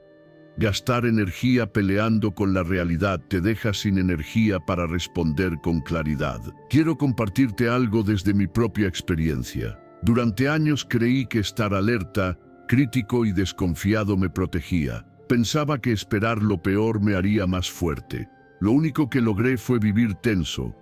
gastar energía peleando con la realidad te deja sin energía para responder con claridad. Quiero compartirte algo desde mi propia experiencia. Durante años creí que estar alerta, crítico y desconfiado me protegía. Pensaba que esperar lo peor me haría más fuerte. Lo único que logré fue vivir tenso,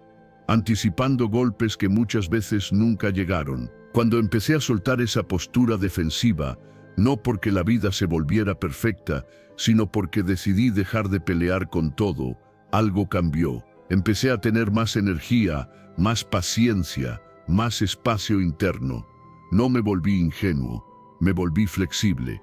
anticipando golpes que muchas veces nunca llegaron. Cuando empecé a soltar esa postura defensiva, no porque la vida se volviera perfecta, sino porque decidí dejar de pelear con todo, algo cambió. Empecé a tener más energía, más paciencia, más espacio interno. No me volví ingenuo, me volví flexible.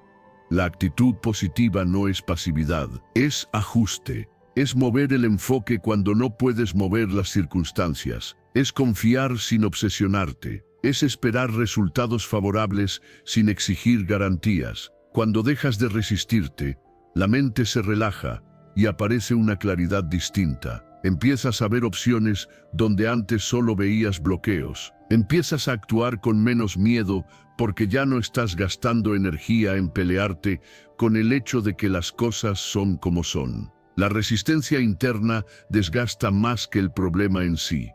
La actitud positiva no es pasividad, es ajuste. Es mover el enfoque cuando no puedes mover las circunstancias. Es confiar sin obsesionarte. Es esperar resultados favorables sin exigir garantías. Cuando dejas de resistirte, la mente se relaja y aparece una claridad distinta. Empiezas a ver opciones donde antes solo veías bloqueos. Empiezas a actuar con menos miedo porque ya no estás gastando energía en pelearte con el hecho de que las cosas son como son. La resistencia interna desgasta más que el problema en sí.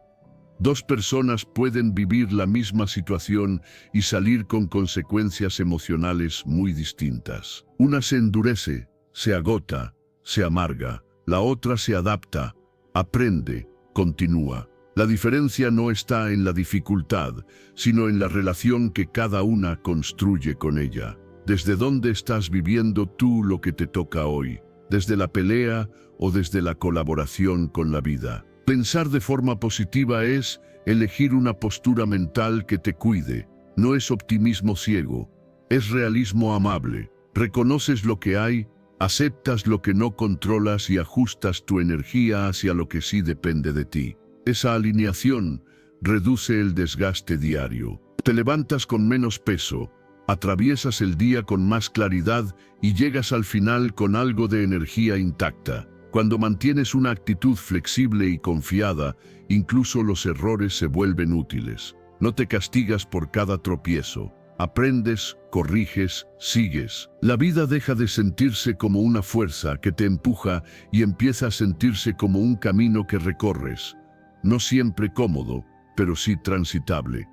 Dos personas pueden vivir la misma situación y salir con consecuencias emocionales muy distintas. Una se endurece, se agota, se amarga. La otra se adapta, aprende, continúa. La diferencia no está en la dificultad, sino en la relación que cada una construye con ella. ¿Desde dónde estás viviendo tú lo que te toca hoy? ¿Desde la pelea o desde la colaboración con la vida? Pensar de forma positiva es elegir una postura mental que te cuide. No es optimismo ciego, es realismo amable. Reconoces lo que hay, aceptas lo que no controlas y ajustas tu energía hacia lo que sí depende de ti. Esa alineación reduce el desgaste diario. Te levantas con menos peso, atraviesas el día con más claridad y llegas al final con algo de energía intacta. Cuando mantienes una actitud flexible y confiada, incluso los errores se vuelven útiles. No te castigas por cada tropiezo. Aprendes, corriges, sigues. La vida deja de sentirse como una fuerza que te empuja y empieza a sentirse como un camino que recorres. No siempre cómodo, pero sí transitable.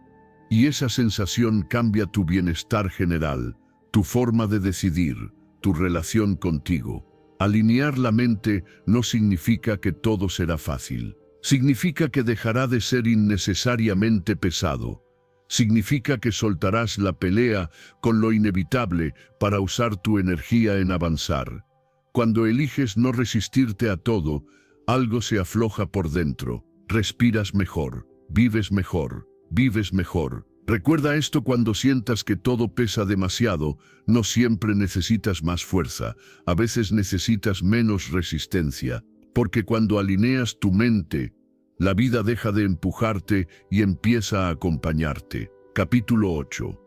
Y esa sensación cambia tu bienestar general, tu forma de decidir, tu relación contigo. Alinear la mente no significa que todo será fácil. Significa que dejará de ser innecesariamente pesado. Significa que soltarás la pelea con lo inevitable para usar tu energía en avanzar. Cuando eliges no resistirte a todo, algo se afloja por dentro. Respiras mejor, vives mejor, vives mejor. Recuerda esto cuando sientas que todo pesa demasiado, no siempre necesitas más fuerza, a veces necesitas menos resistencia, porque cuando alineas tu mente, la vida deja de empujarte y empieza a acompañarte. Capítulo 8.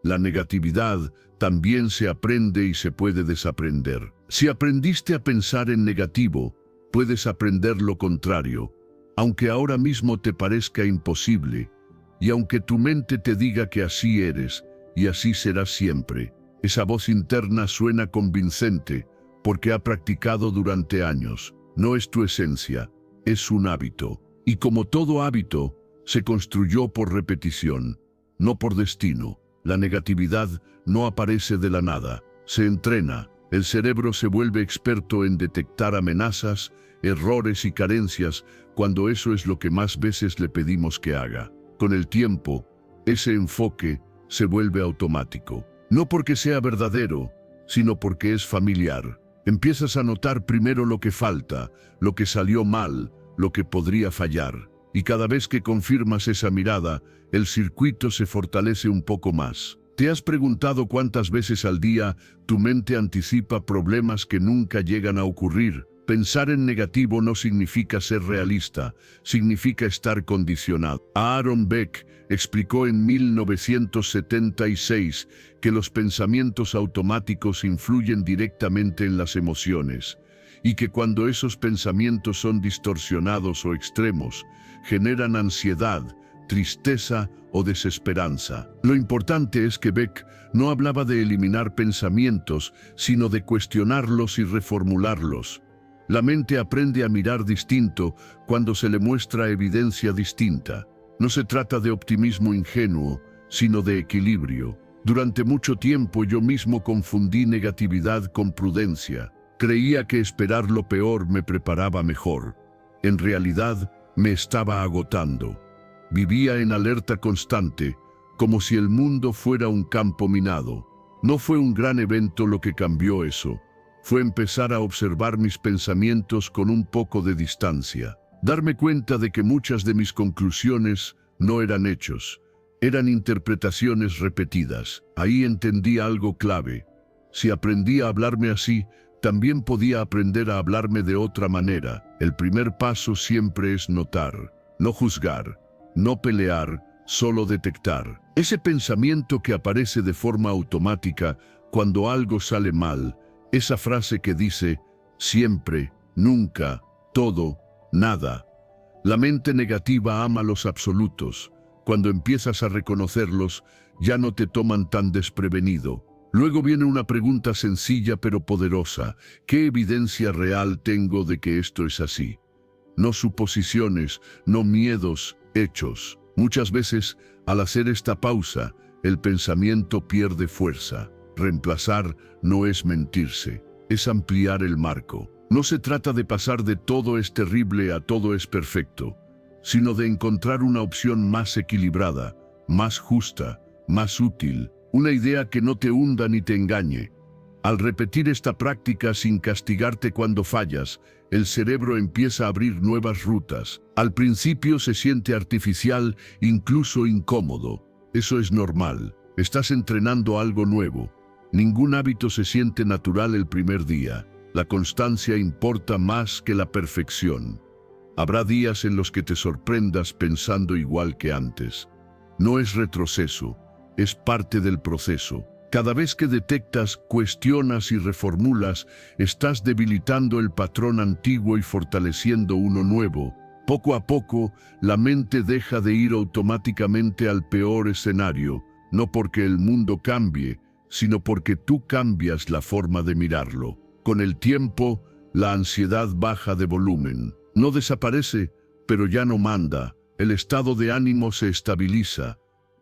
La negatividad también se aprende y se puede desaprender. Si aprendiste a pensar en negativo, puedes aprender lo contrario, aunque ahora mismo te parezca imposible, y aunque tu mente te diga que así eres, y así serás siempre. Esa voz interna suena convincente, porque ha practicado durante años. No es tu esencia, es un hábito. Y como todo hábito, se construyó por repetición, no por destino. La negatividad no aparece de la nada, se entrena, El cerebro se vuelve experto en detectar amenazas, errores y carencias cuando eso es lo que más veces le pedimos que haga. Con el tiempo, ese enfoque se vuelve automático. No porque sea verdadero, sino porque es familiar. Empiezas a notar primero lo que falta, lo que salió mal, lo que podría fallar. Y cada vez que confirmas esa mirada, el circuito se fortalece un poco más. ¿Te has preguntado cuántas veces al día tu mente anticipa problemas que nunca llegan a ocurrir? Pensar en negativo no significa ser realista, significa estar condicionado. Aaron Beck explicó en 1976 que los pensamientos automáticos influyen directamente en las emociones y que cuando esos pensamientos son distorsionados o extremos, generan ansiedad, tristeza o desesperanza. Lo importante es que Beck no hablaba de eliminar pensamientos, sino de cuestionarlos y reformularlos. La mente aprende a mirar distinto cuando se le muestra evidencia distinta. No se trata de optimismo ingenuo, sino de equilibrio. Durante mucho tiempo yo mismo confundí negatividad con prudencia. Creía que esperar lo peor me preparaba mejor. En realidad, me estaba agotando. Vivía en alerta constante, como si el mundo fuera un campo minado. No fue un gran evento lo que cambió eso. Fue empezar a observar mis pensamientos con un poco de distancia. Darme cuenta de que muchas de mis conclusiones no eran hechos, eran interpretaciones repetidas. Ahí entendí algo clave. Si aprendí a hablarme así, también podía aprender a hablarme de otra manera. El primer paso siempre es notar, no juzgar, no pelear, solo detectar. Ese pensamiento que aparece de forma automática cuando algo sale mal, esa frase que dice, siempre, nunca, todo, nada. La mente negativa ama los absolutos. Cuando empiezas a reconocerlos, ya no te toman tan desprevenido. Luego viene una pregunta sencilla pero poderosa. ¿Qué evidencia real tengo de que esto es así? No suposiciones, no miedos, hechos. Muchas veces, al hacer esta pausa, el pensamiento pierde fuerza. Reemplazar no es mentirse, es ampliar el marco. No se trata de pasar de todo es terrible a todo es perfecto, sino de encontrar una opción más equilibrada, más justa, más útil, una idea que no te hunda ni te engañe. Al repetir esta práctica sin castigarte cuando fallas, el cerebro empieza a abrir nuevas rutas. Al principio se siente artificial, incluso incómodo. Eso es normal. Estás entrenando algo nuevo. Ningún hábito se siente natural el primer día. La constancia importa más que la perfección. Habrá días en los que te sorprendas pensando igual que antes. No es retroceso, es parte del proceso. Cada vez que detectas, cuestionas y reformulas, estás debilitando el patrón antiguo y fortaleciendo uno nuevo. Poco a poco, la mente deja de ir automáticamente al peor escenario, no porque el mundo cambie, sino porque tú cambias la forma de mirarlo. Con el tiempo, la ansiedad baja de volumen. No desaparece, pero ya no manda. El estado de ánimo se estabiliza.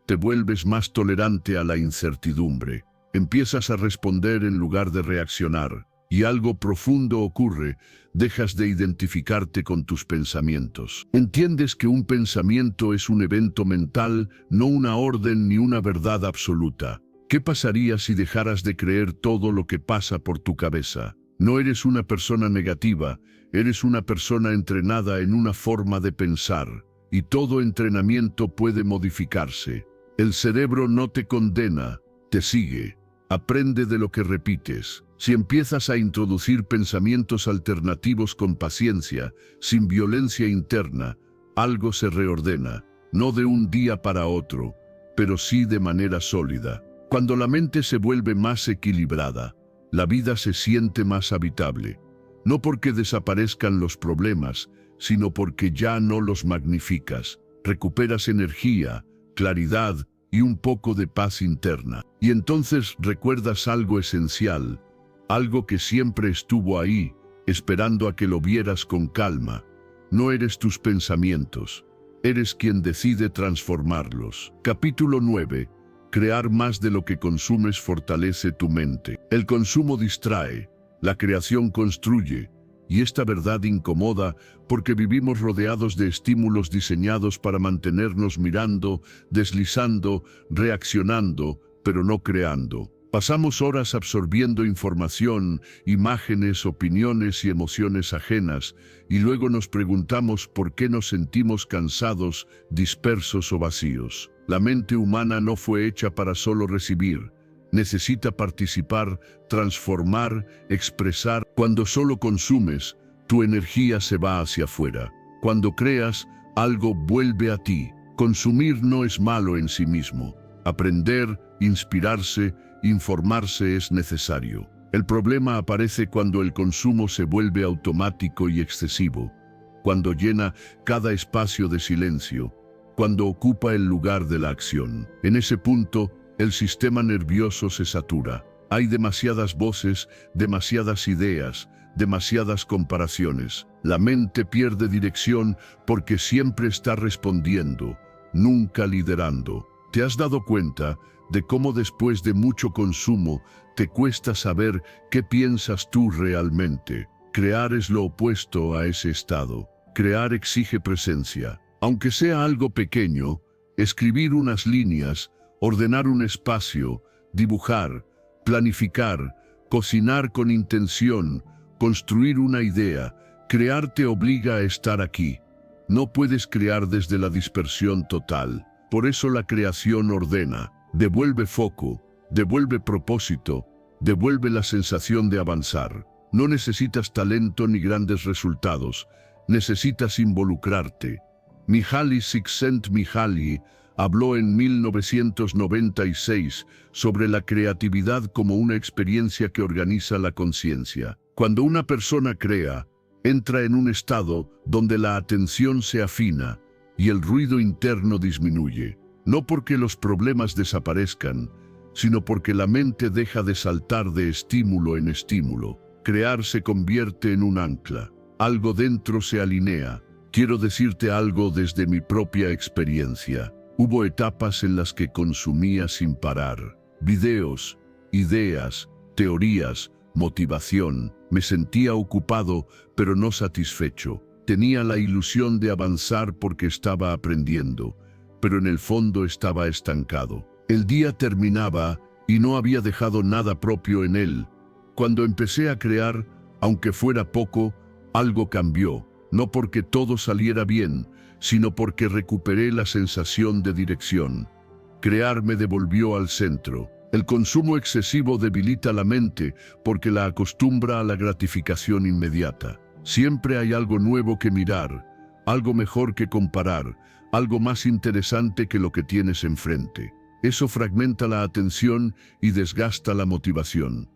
Te vuelves más tolerante a la incertidumbre. Empiezas a responder en lugar de reaccionar. Y algo profundo ocurre. Dejas de identificarte con tus pensamientos. Entiendes que un pensamiento es un evento mental, no una orden ni una verdad absoluta. ¿Qué pasaría si dejaras de creer todo lo que pasa por tu cabeza? No eres una persona negativa, eres una persona entrenada en una forma de pensar, y todo entrenamiento puede modificarse. El cerebro no te condena, te sigue. Aprende de lo que repites. Si empiezas a introducir pensamientos alternativos con paciencia, sin violencia interna, algo se reordena, no de un día para otro, pero sí de manera sólida. Cuando la mente se vuelve más equilibrada, la vida se siente más habitable, no porque desaparezcan los problemas, sino porque ya no los magnificas. Recuperas energía, claridad y un poco de paz interna. Y entonces recuerdas algo esencial, algo que siempre estuvo ahí, esperando a que lo vieras con calma. No eres tus pensamientos, eres quien decide transformarlos. Capítulo 9. Crear más de lo que consumes fortalece tu mente. El consumo distrae, la creación construye, y esta verdad incomoda porque vivimos rodeados de estímulos diseñados para mantenernos mirando, deslizando, reaccionando, pero no creando. Pasamos horas absorbiendo información, imágenes, opiniones y emociones ajenas, y luego nos preguntamos por qué nos sentimos cansados, dispersos o vacíos. La mente humana no fue hecha para solo recibir. Necesita participar, transformar, expresar. Cuando solo consumes, tu energía se va hacia afuera. Cuando creas, algo vuelve a ti. Consumir no es malo en sí mismo. Aprender, inspirarse, informarse es necesario. El problema aparece cuando el consumo se vuelve automático y excesivo, cuando llena cada espacio de silencio, cuando ocupa el lugar de la acción. En ese punto, el sistema nervioso se satura. Hay demasiadas voces, demasiadas ideas, demasiadas comparaciones. La mente pierde dirección porque siempre está respondiendo, nunca liderando. ¿Te has dado cuenta de cómo después de mucho consumo te cuesta saber qué piensas tú realmente? Crear es lo opuesto a ese estado. Crear exige presencia. Aunque sea algo pequeño, escribir unas líneas, ordenar un espacio, dibujar, planificar, cocinar con intención, construir una idea. Crear te obliga a estar aquí. No puedes crear desde la dispersión total. Por eso la creación ordena, devuelve foco, devuelve propósito, devuelve la sensación de avanzar. No necesitas talento ni grandes resultados, necesitas involucrarte. Mihaly Csikszentmihalyi habló en 1996 sobre la creatividad como una experiencia que organiza la conciencia. Cuando una persona crea, entra en un estado donde la atención se afina y el ruido interno disminuye. No porque los problemas desaparezcan, sino porque la mente deja de saltar de estímulo en estímulo. Crear se convierte en un ancla. Algo dentro se alinea. Quiero decirte algo desde mi propia experiencia. Hubo etapas en las que consumía sin parar. Videos, ideas, teorías, motivación. Me sentía ocupado, pero no satisfecho. Tenía la ilusión de avanzar porque estaba aprendiendo, pero en el fondo estaba estancado. El día terminaba y no había dejado nada propio en él. Cuando empecé a crear, aunque fuera poco, algo cambió. No porque todo saliera bien, sino porque recuperé la sensación de dirección. Crear me devolvió al centro. El consumo excesivo debilita la mente porque la acostumbra a la gratificación inmediata. Siempre hay algo nuevo que mirar, algo mejor que comparar, algo más interesante que lo que tienes enfrente. Eso fragmenta la atención y desgasta la motivación.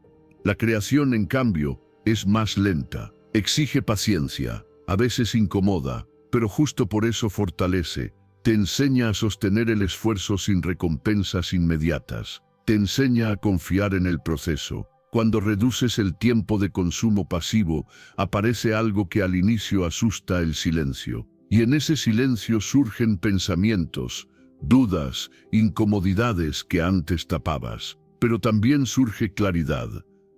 La creación, en cambio, es más lenta. Exige paciencia, a veces incomoda, pero justo por eso fortalece. Te enseña a sostener el esfuerzo sin recompensas inmediatas. Te enseña a confiar en el proceso. Cuando reduces el tiempo de consumo pasivo, aparece algo que al inicio asusta: el silencio. Y en ese silencio surgen pensamientos, dudas, incomodidades que antes tapabas. Pero también surge claridad.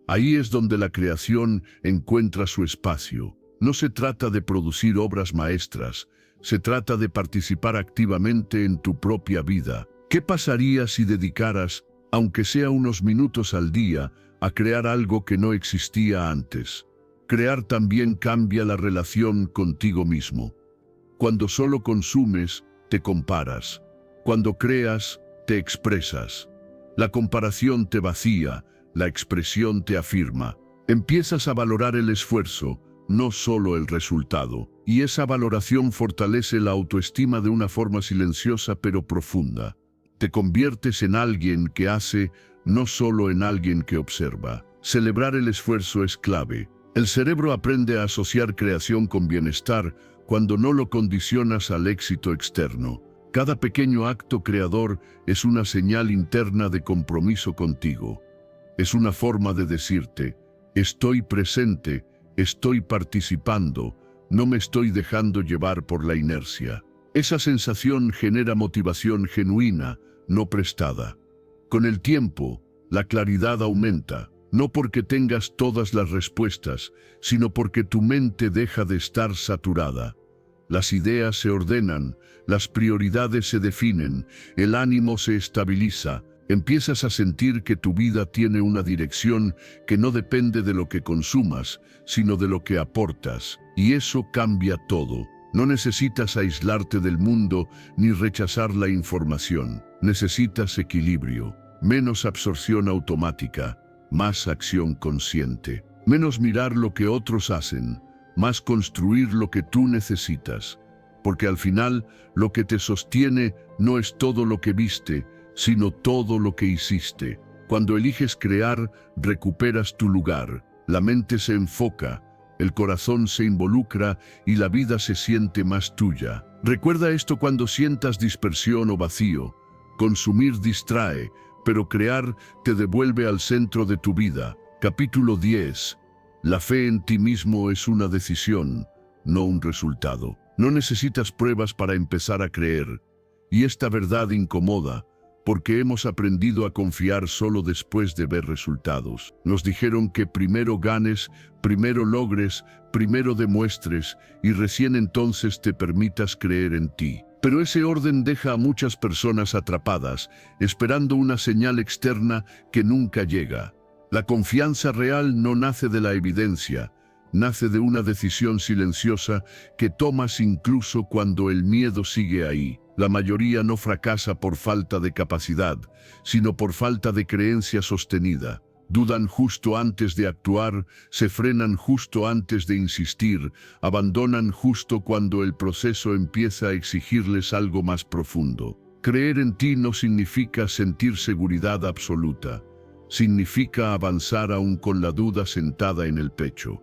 Ahí es donde la creación encuentra su espacio. No se trata de producir obras maestras, se trata de participar activamente en tu propia vida. ¿Qué pasaría si dedicaras, aunque sea unos minutos al día, a crear algo que no existía antes? Crear también cambia la relación contigo mismo. Cuando solo consumes, te comparas. Cuando creas, te expresas. La comparación te vacía, la expresión te afirma. Empiezas a valorar el esfuerzo, no solo el resultado. Y esa valoración fortalece la autoestima de una forma silenciosa pero profunda. Te conviertes en alguien que hace, no solo en alguien que observa. Celebrar el esfuerzo es clave. El cerebro aprende a asociar creación con bienestar cuando no lo condicionas al éxito externo. Cada pequeño acto creador es una señal interna de compromiso contigo. Es una forma de decirte: estoy presente, estoy participando, no me estoy dejando llevar por la inercia. Esa sensación genera motivación genuina, no prestada. Con el tiempo, la claridad aumenta, no porque tengas todas las respuestas, sino porque tu mente deja de estar saturada. Las ideas se ordenan, las prioridades se definen, el ánimo se estabiliza. Empiezas a sentir que tu vida tiene una dirección que no depende de lo que consumas, sino de lo que aportas. Y eso cambia todo. No necesitas aislarte del mundo ni rechazar la información. Necesitas equilibrio, menos absorción automática, más acción consciente. Menos mirar lo que otros hacen, más construir lo que tú necesitas. Porque al final, lo que te sostiene no es todo lo que viste, sino todo lo que hiciste. Cuando eliges crear, recuperas tu lugar. La mente se enfoca, el corazón se involucra y la vida se siente más tuya. Recuerda esto cuando sientas dispersión o vacío. Consumir distrae, pero crear te devuelve al centro de tu vida. Capítulo 10. La fe en ti mismo es una decisión, no un resultado. No necesitas pruebas para empezar a creer. Y esta verdad incomoda, porque hemos aprendido a confiar solo después de ver resultados. Nos dijeron que primero ganes, primero logres, primero demuestres y recién entonces te permitas creer en ti. Pero ese orden deja a muchas personas atrapadas, esperando una señal externa que nunca llega. La confianza real no nace de la evidencia, nace de una decisión silenciosa que tomas incluso cuando el miedo sigue ahí. La mayoría no fracasa por falta de capacidad, sino por falta de creencia sostenida. Dudan justo antes de actuar, se frenan justo antes de insistir, abandonan justo cuando el proceso empieza a exigirles algo más profundo. Creer en ti no significa sentir seguridad absoluta. Significa avanzar aún con la duda sentada en el pecho.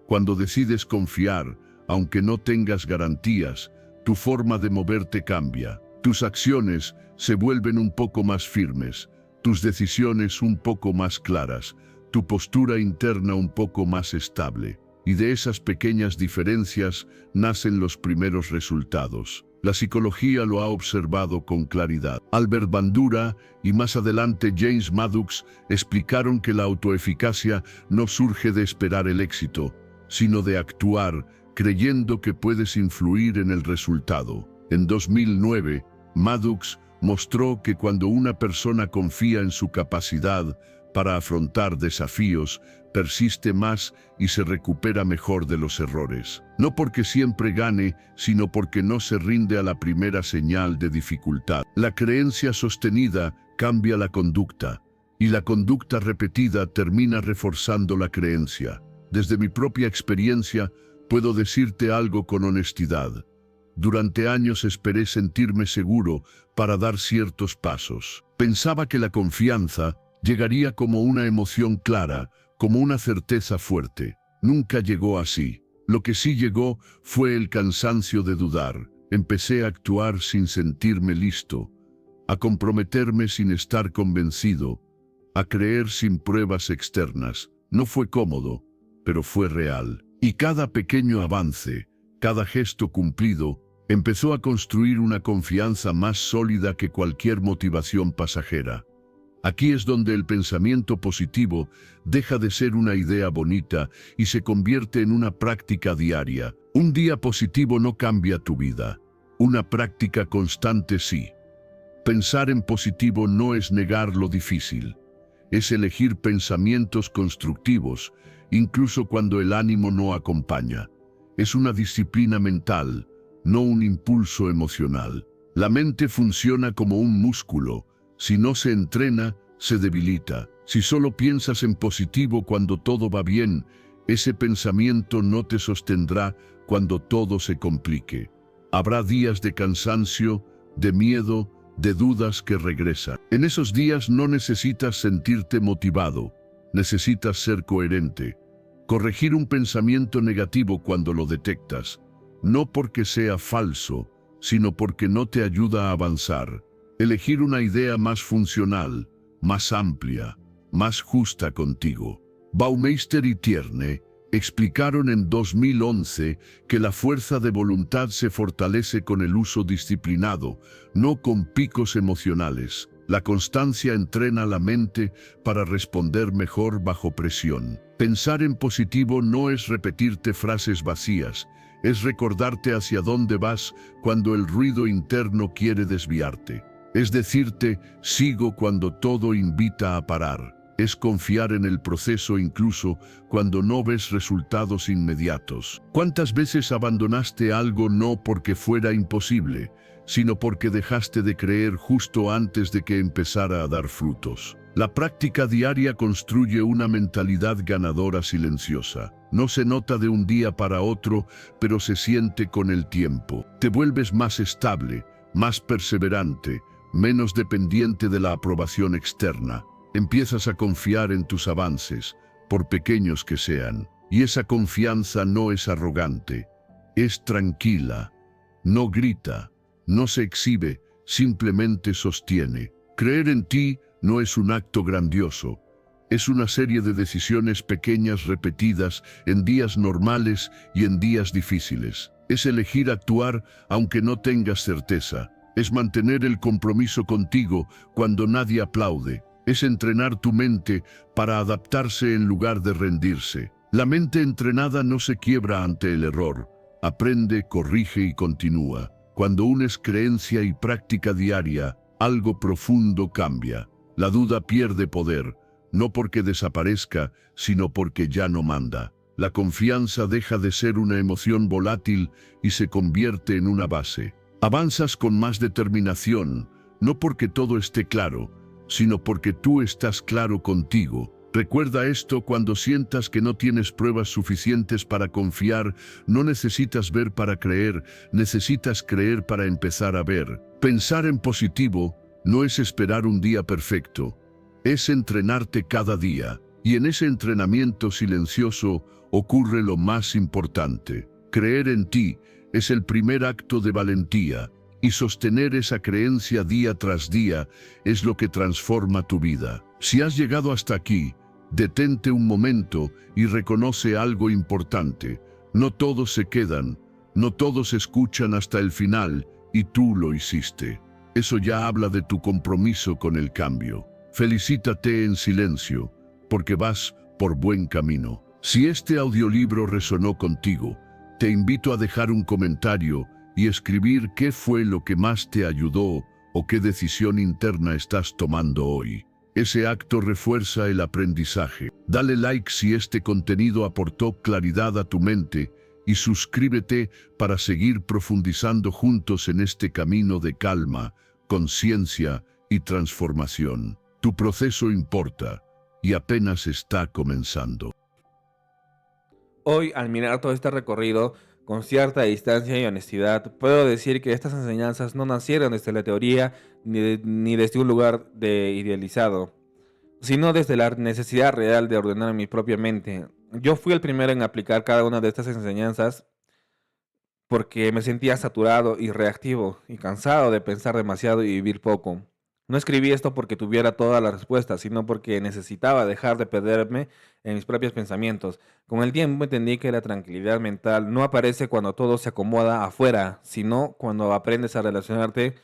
Cuando decides confiar, aunque no tengas garantías, tu forma de moverte cambia. Tus acciones se vuelven un poco más firmes, tus decisiones un poco más claras, tu postura interna un poco más estable. Y de esas pequeñas diferencias nacen los primeros resultados. La psicología lo ha observado con claridad. Albert Bandura y más adelante James Maddox explicaron que la autoeficacia no surge de esperar el éxito, sino de actuar creyendo que puedes influir en el resultado. En 2009, Maddox mostró que cuando una persona confía en su capacidad para afrontar desafíos, persiste más y se recupera mejor de los errores. No porque siempre gane, sino porque no se rinde a la primera señal de dificultad. La creencia sostenida cambia la conducta, y la conducta repetida termina reforzando la creencia. Desde mi propia experiencia, puedo decirte algo con honestidad. Durante años esperé sentirme seguro para dar ciertos pasos. Pensaba que la confianza llegaría como una emoción clara, como una certeza fuerte. Nunca llegó así. Lo que sí llegó fue el cansancio de dudar. Empecé a actuar sin sentirme listo, a comprometerme sin estar convencido, a creer sin pruebas externas. No fue cómodo, pero fue real. Y cada pequeño avance, cada gesto cumplido, empezó a construir una confianza más sólida que cualquier motivación pasajera. Aquí es donde el pensamiento positivo deja de ser una idea bonita y se convierte en una práctica diaria. Un día positivo no cambia tu vida. Una práctica constante sí. Pensar en positivo no es negar lo difícil. Es elegir pensamientos constructivos, incluso cuando el ánimo no acompaña. Es una disciplina mental, no un impulso emocional. La mente funciona como un músculo. Si no se entrena, se debilita. Si solo piensas en positivo cuando todo va bien, ese pensamiento no te sostendrá cuando todo se complique. Habrá días de cansancio, de miedo, de dudas que regresan. En esos días no necesitas sentirte motivado, necesitas ser coherente. Corregir un pensamiento negativo cuando lo detectas, no porque sea falso, sino porque no te ayuda a avanzar. Elegir una idea más funcional, más amplia, más justa contigo. Baumeister y Tierney explicaron en 2011 que la fuerza de voluntad se fortalece con el uso disciplinado, no con picos emocionales. La constancia entrena la mente para responder mejor bajo presión. Pensar en positivo no es repetirte frases vacías, es recordarte hacia dónde vas cuando el ruido interno quiere desviarte. Es decirte, sigo cuando todo invita a parar. Es confiar en el proceso incluso cuando no ves resultados inmediatos. ¿Cuántas veces abandonaste algo no porque fuera imposible, sino porque dejaste de creer justo antes de que empezara a dar frutos? La práctica diaria construye una mentalidad ganadora silenciosa. No se nota de un día para otro, pero se siente con el tiempo. Te vuelves más estable, más perseverante, menos dependiente de la aprobación externa. Empiezas a confiar en tus avances, por pequeños que sean. Y esa confianza no es arrogante, es tranquila. No grita, no se exhibe, simplemente sostiene. Creer en ti no es un acto grandioso. Es una serie de decisiones pequeñas repetidas en días normales y en días difíciles. Es elegir actuar aunque no tengas certeza. Es mantener el compromiso contigo cuando nadie aplaude. Es entrenar tu mente para adaptarse en lugar de rendirse. La mente entrenada no se quiebra ante el error. Aprende, corrige y continúa. Cuando unes creencia y práctica diaria, algo profundo cambia. La duda pierde poder, no porque desaparezca, sino porque ya no manda. La confianza deja de ser una emoción volátil y se convierte en una base. Avanzas con más determinación, no porque todo esté claro, sino porque tú estás claro contigo. Recuerda esto cuando sientas que no tienes pruebas suficientes para confiar. No necesitas ver para creer, necesitas creer para empezar a ver. Pensar en positivo no es esperar un día perfecto, es entrenarte cada día. Y en ese entrenamiento silencioso ocurre lo más importante. Creer en ti es el primer acto de valentía. Y sostener esa creencia día tras día es lo que transforma tu vida. Si has llegado hasta aquí, detente un momento y reconoce algo importante. No todos se quedan, no todos escuchan hasta el final, y tú lo hiciste. Eso ya habla de tu compromiso con el cambio. Felicítate en silencio, porque vas por buen camino. Si este audiolibro resonó contigo, te invito a dejar un comentario y escribir qué fue lo que más te ayudó o qué decisión interna estás tomando hoy. Ese acto refuerza el aprendizaje. Dale like si este contenido aportó claridad a tu mente y suscríbete para seguir profundizando juntos en este camino de calma, conciencia y transformación. Tu proceso importa y apenas está comenzando. Hoy, al mirar todo este recorrido, con cierta distancia y honestidad, puedo decir que estas enseñanzas no nacieron desde la teoría ni desde un lugar de idealizado, sino desde la necesidad real de ordenar mi propia mente. Yo fui el primero en aplicar cada una de estas enseñanzas porque me sentía saturado y reactivo y cansado de pensar demasiado y vivir poco. No escribí esto porque tuviera todas las respuestas, sino porque necesitaba dejar de perderme en mis propios pensamientos. Con el tiempo entendí que la tranquilidad mental no aparece cuando todo se acomoda afuera, sino cuando aprendes a relacionarte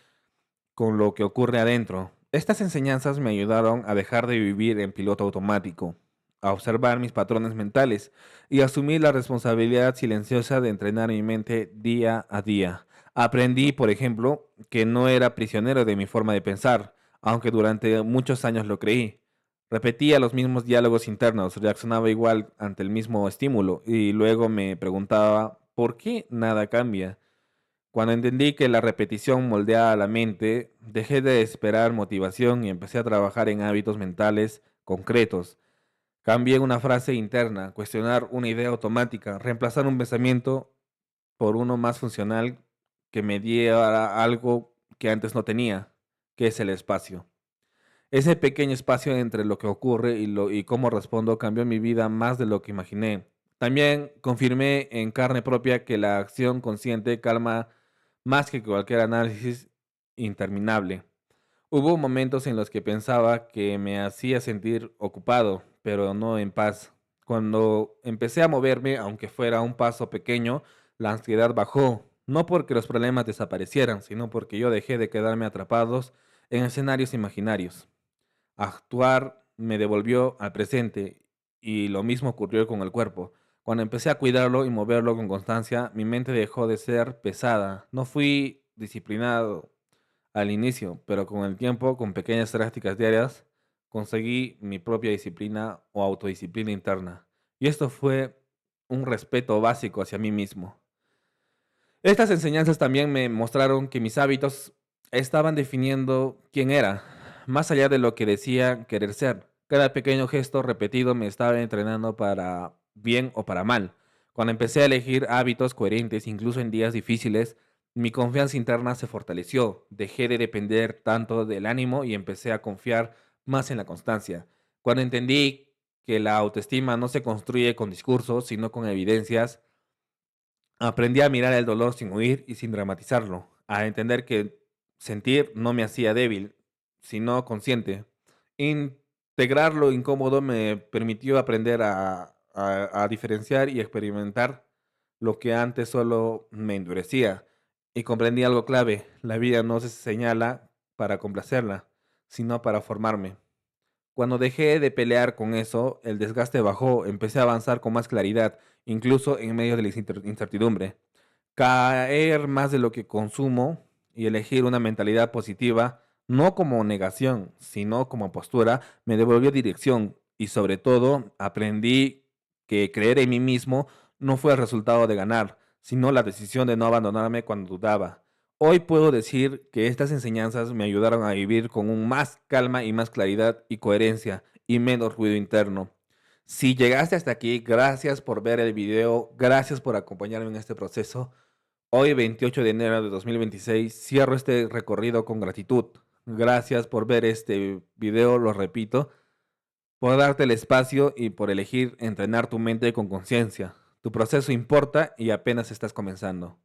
con lo que ocurre adentro. Estas enseñanzas me ayudaron a dejar de vivir en piloto automático, a observar mis patrones mentales y asumir la responsabilidad silenciosa de entrenar mi mente día a día. Aprendí, por ejemplo, que no era prisionero de mi forma de pensar, aunque durante muchos años lo creí. Repetía los mismos diálogos internos, reaccionaba igual ante el mismo estímulo y luego me preguntaba, ¿por qué nada cambia? Cuando entendí que la repetición moldeaba la mente, dejé de esperar motivación y empecé a trabajar en hábitos mentales concretos. Cambié una frase interna, cuestionar una idea automática, reemplazar un pensamiento por uno más funcional que me diera algo que antes no tenía, que es el espacio. Ese pequeño espacio entre lo que ocurre y cómo respondo cambió mi vida más de lo que imaginé. También confirmé en carne propia que la acción consciente calma más que cualquier análisis interminable. Hubo momentos en los que pensaba que me hacía sentir ocupado, pero no en paz. Cuando empecé a moverme, aunque fuera un paso pequeño, la ansiedad bajó, no porque los problemas desaparecieran, sino porque yo dejé de quedarme atrapados en escenarios imaginarios. Actuar me devolvió al presente y lo mismo ocurrió con el cuerpo. Cuando empecé a cuidarlo y moverlo con constancia, mi mente dejó de ser pesada. No fui disciplinado al inicio, pero con el tiempo, con pequeñas prácticas diarias, conseguí mi propia disciplina o autodisciplina interna. Y esto fue un respeto básico hacia mí mismo. Estas enseñanzas también me mostraron que mis hábitos estaban definiendo quién era, más allá de lo que decía querer ser. Cada pequeño gesto repetido me estaba entrenando para bien o para mal. Cuando empecé a elegir hábitos coherentes, incluso en días difíciles, mi confianza interna se fortaleció. Dejé de depender tanto del ánimo y empecé a confiar más en la constancia. Cuando entendí que la autoestima no se construye con discursos, sino con evidencias, aprendí a mirar el dolor sin huir y sin dramatizarlo, a entender que sentir no me hacía débil, sino consciente. Integrar lo incómodo me permitió aprender a diferenciar y experimentar lo que antes solo me endurecía. Y comprendí algo clave, la vida no se señala para complacerla, sino para formarme. Cuando dejé de pelear con eso, el desgaste bajó, empecé a avanzar con más claridad, incluso en medio de la incertidumbre. Caer más de lo que consumo y elegir una mentalidad positiva, no como negación, sino como postura, me devolvió dirección y sobre todo aprendí que creer en mí mismo no fue el resultado de ganar, sino la decisión de no abandonarme cuando dudaba. Hoy puedo decir que estas enseñanzas me ayudaron a vivir con un más calma y más claridad y coherencia y menos ruido interno. Si llegaste hasta aquí, gracias por ver el video, gracias por acompañarme en este proceso. Hoy, 28 de enero de 2026, cierro este recorrido con gratitud. Gracias por ver este video, lo repito, por darte el espacio y por elegir entrenar tu mente con conciencia. Tu proceso importa y apenas estás comenzando.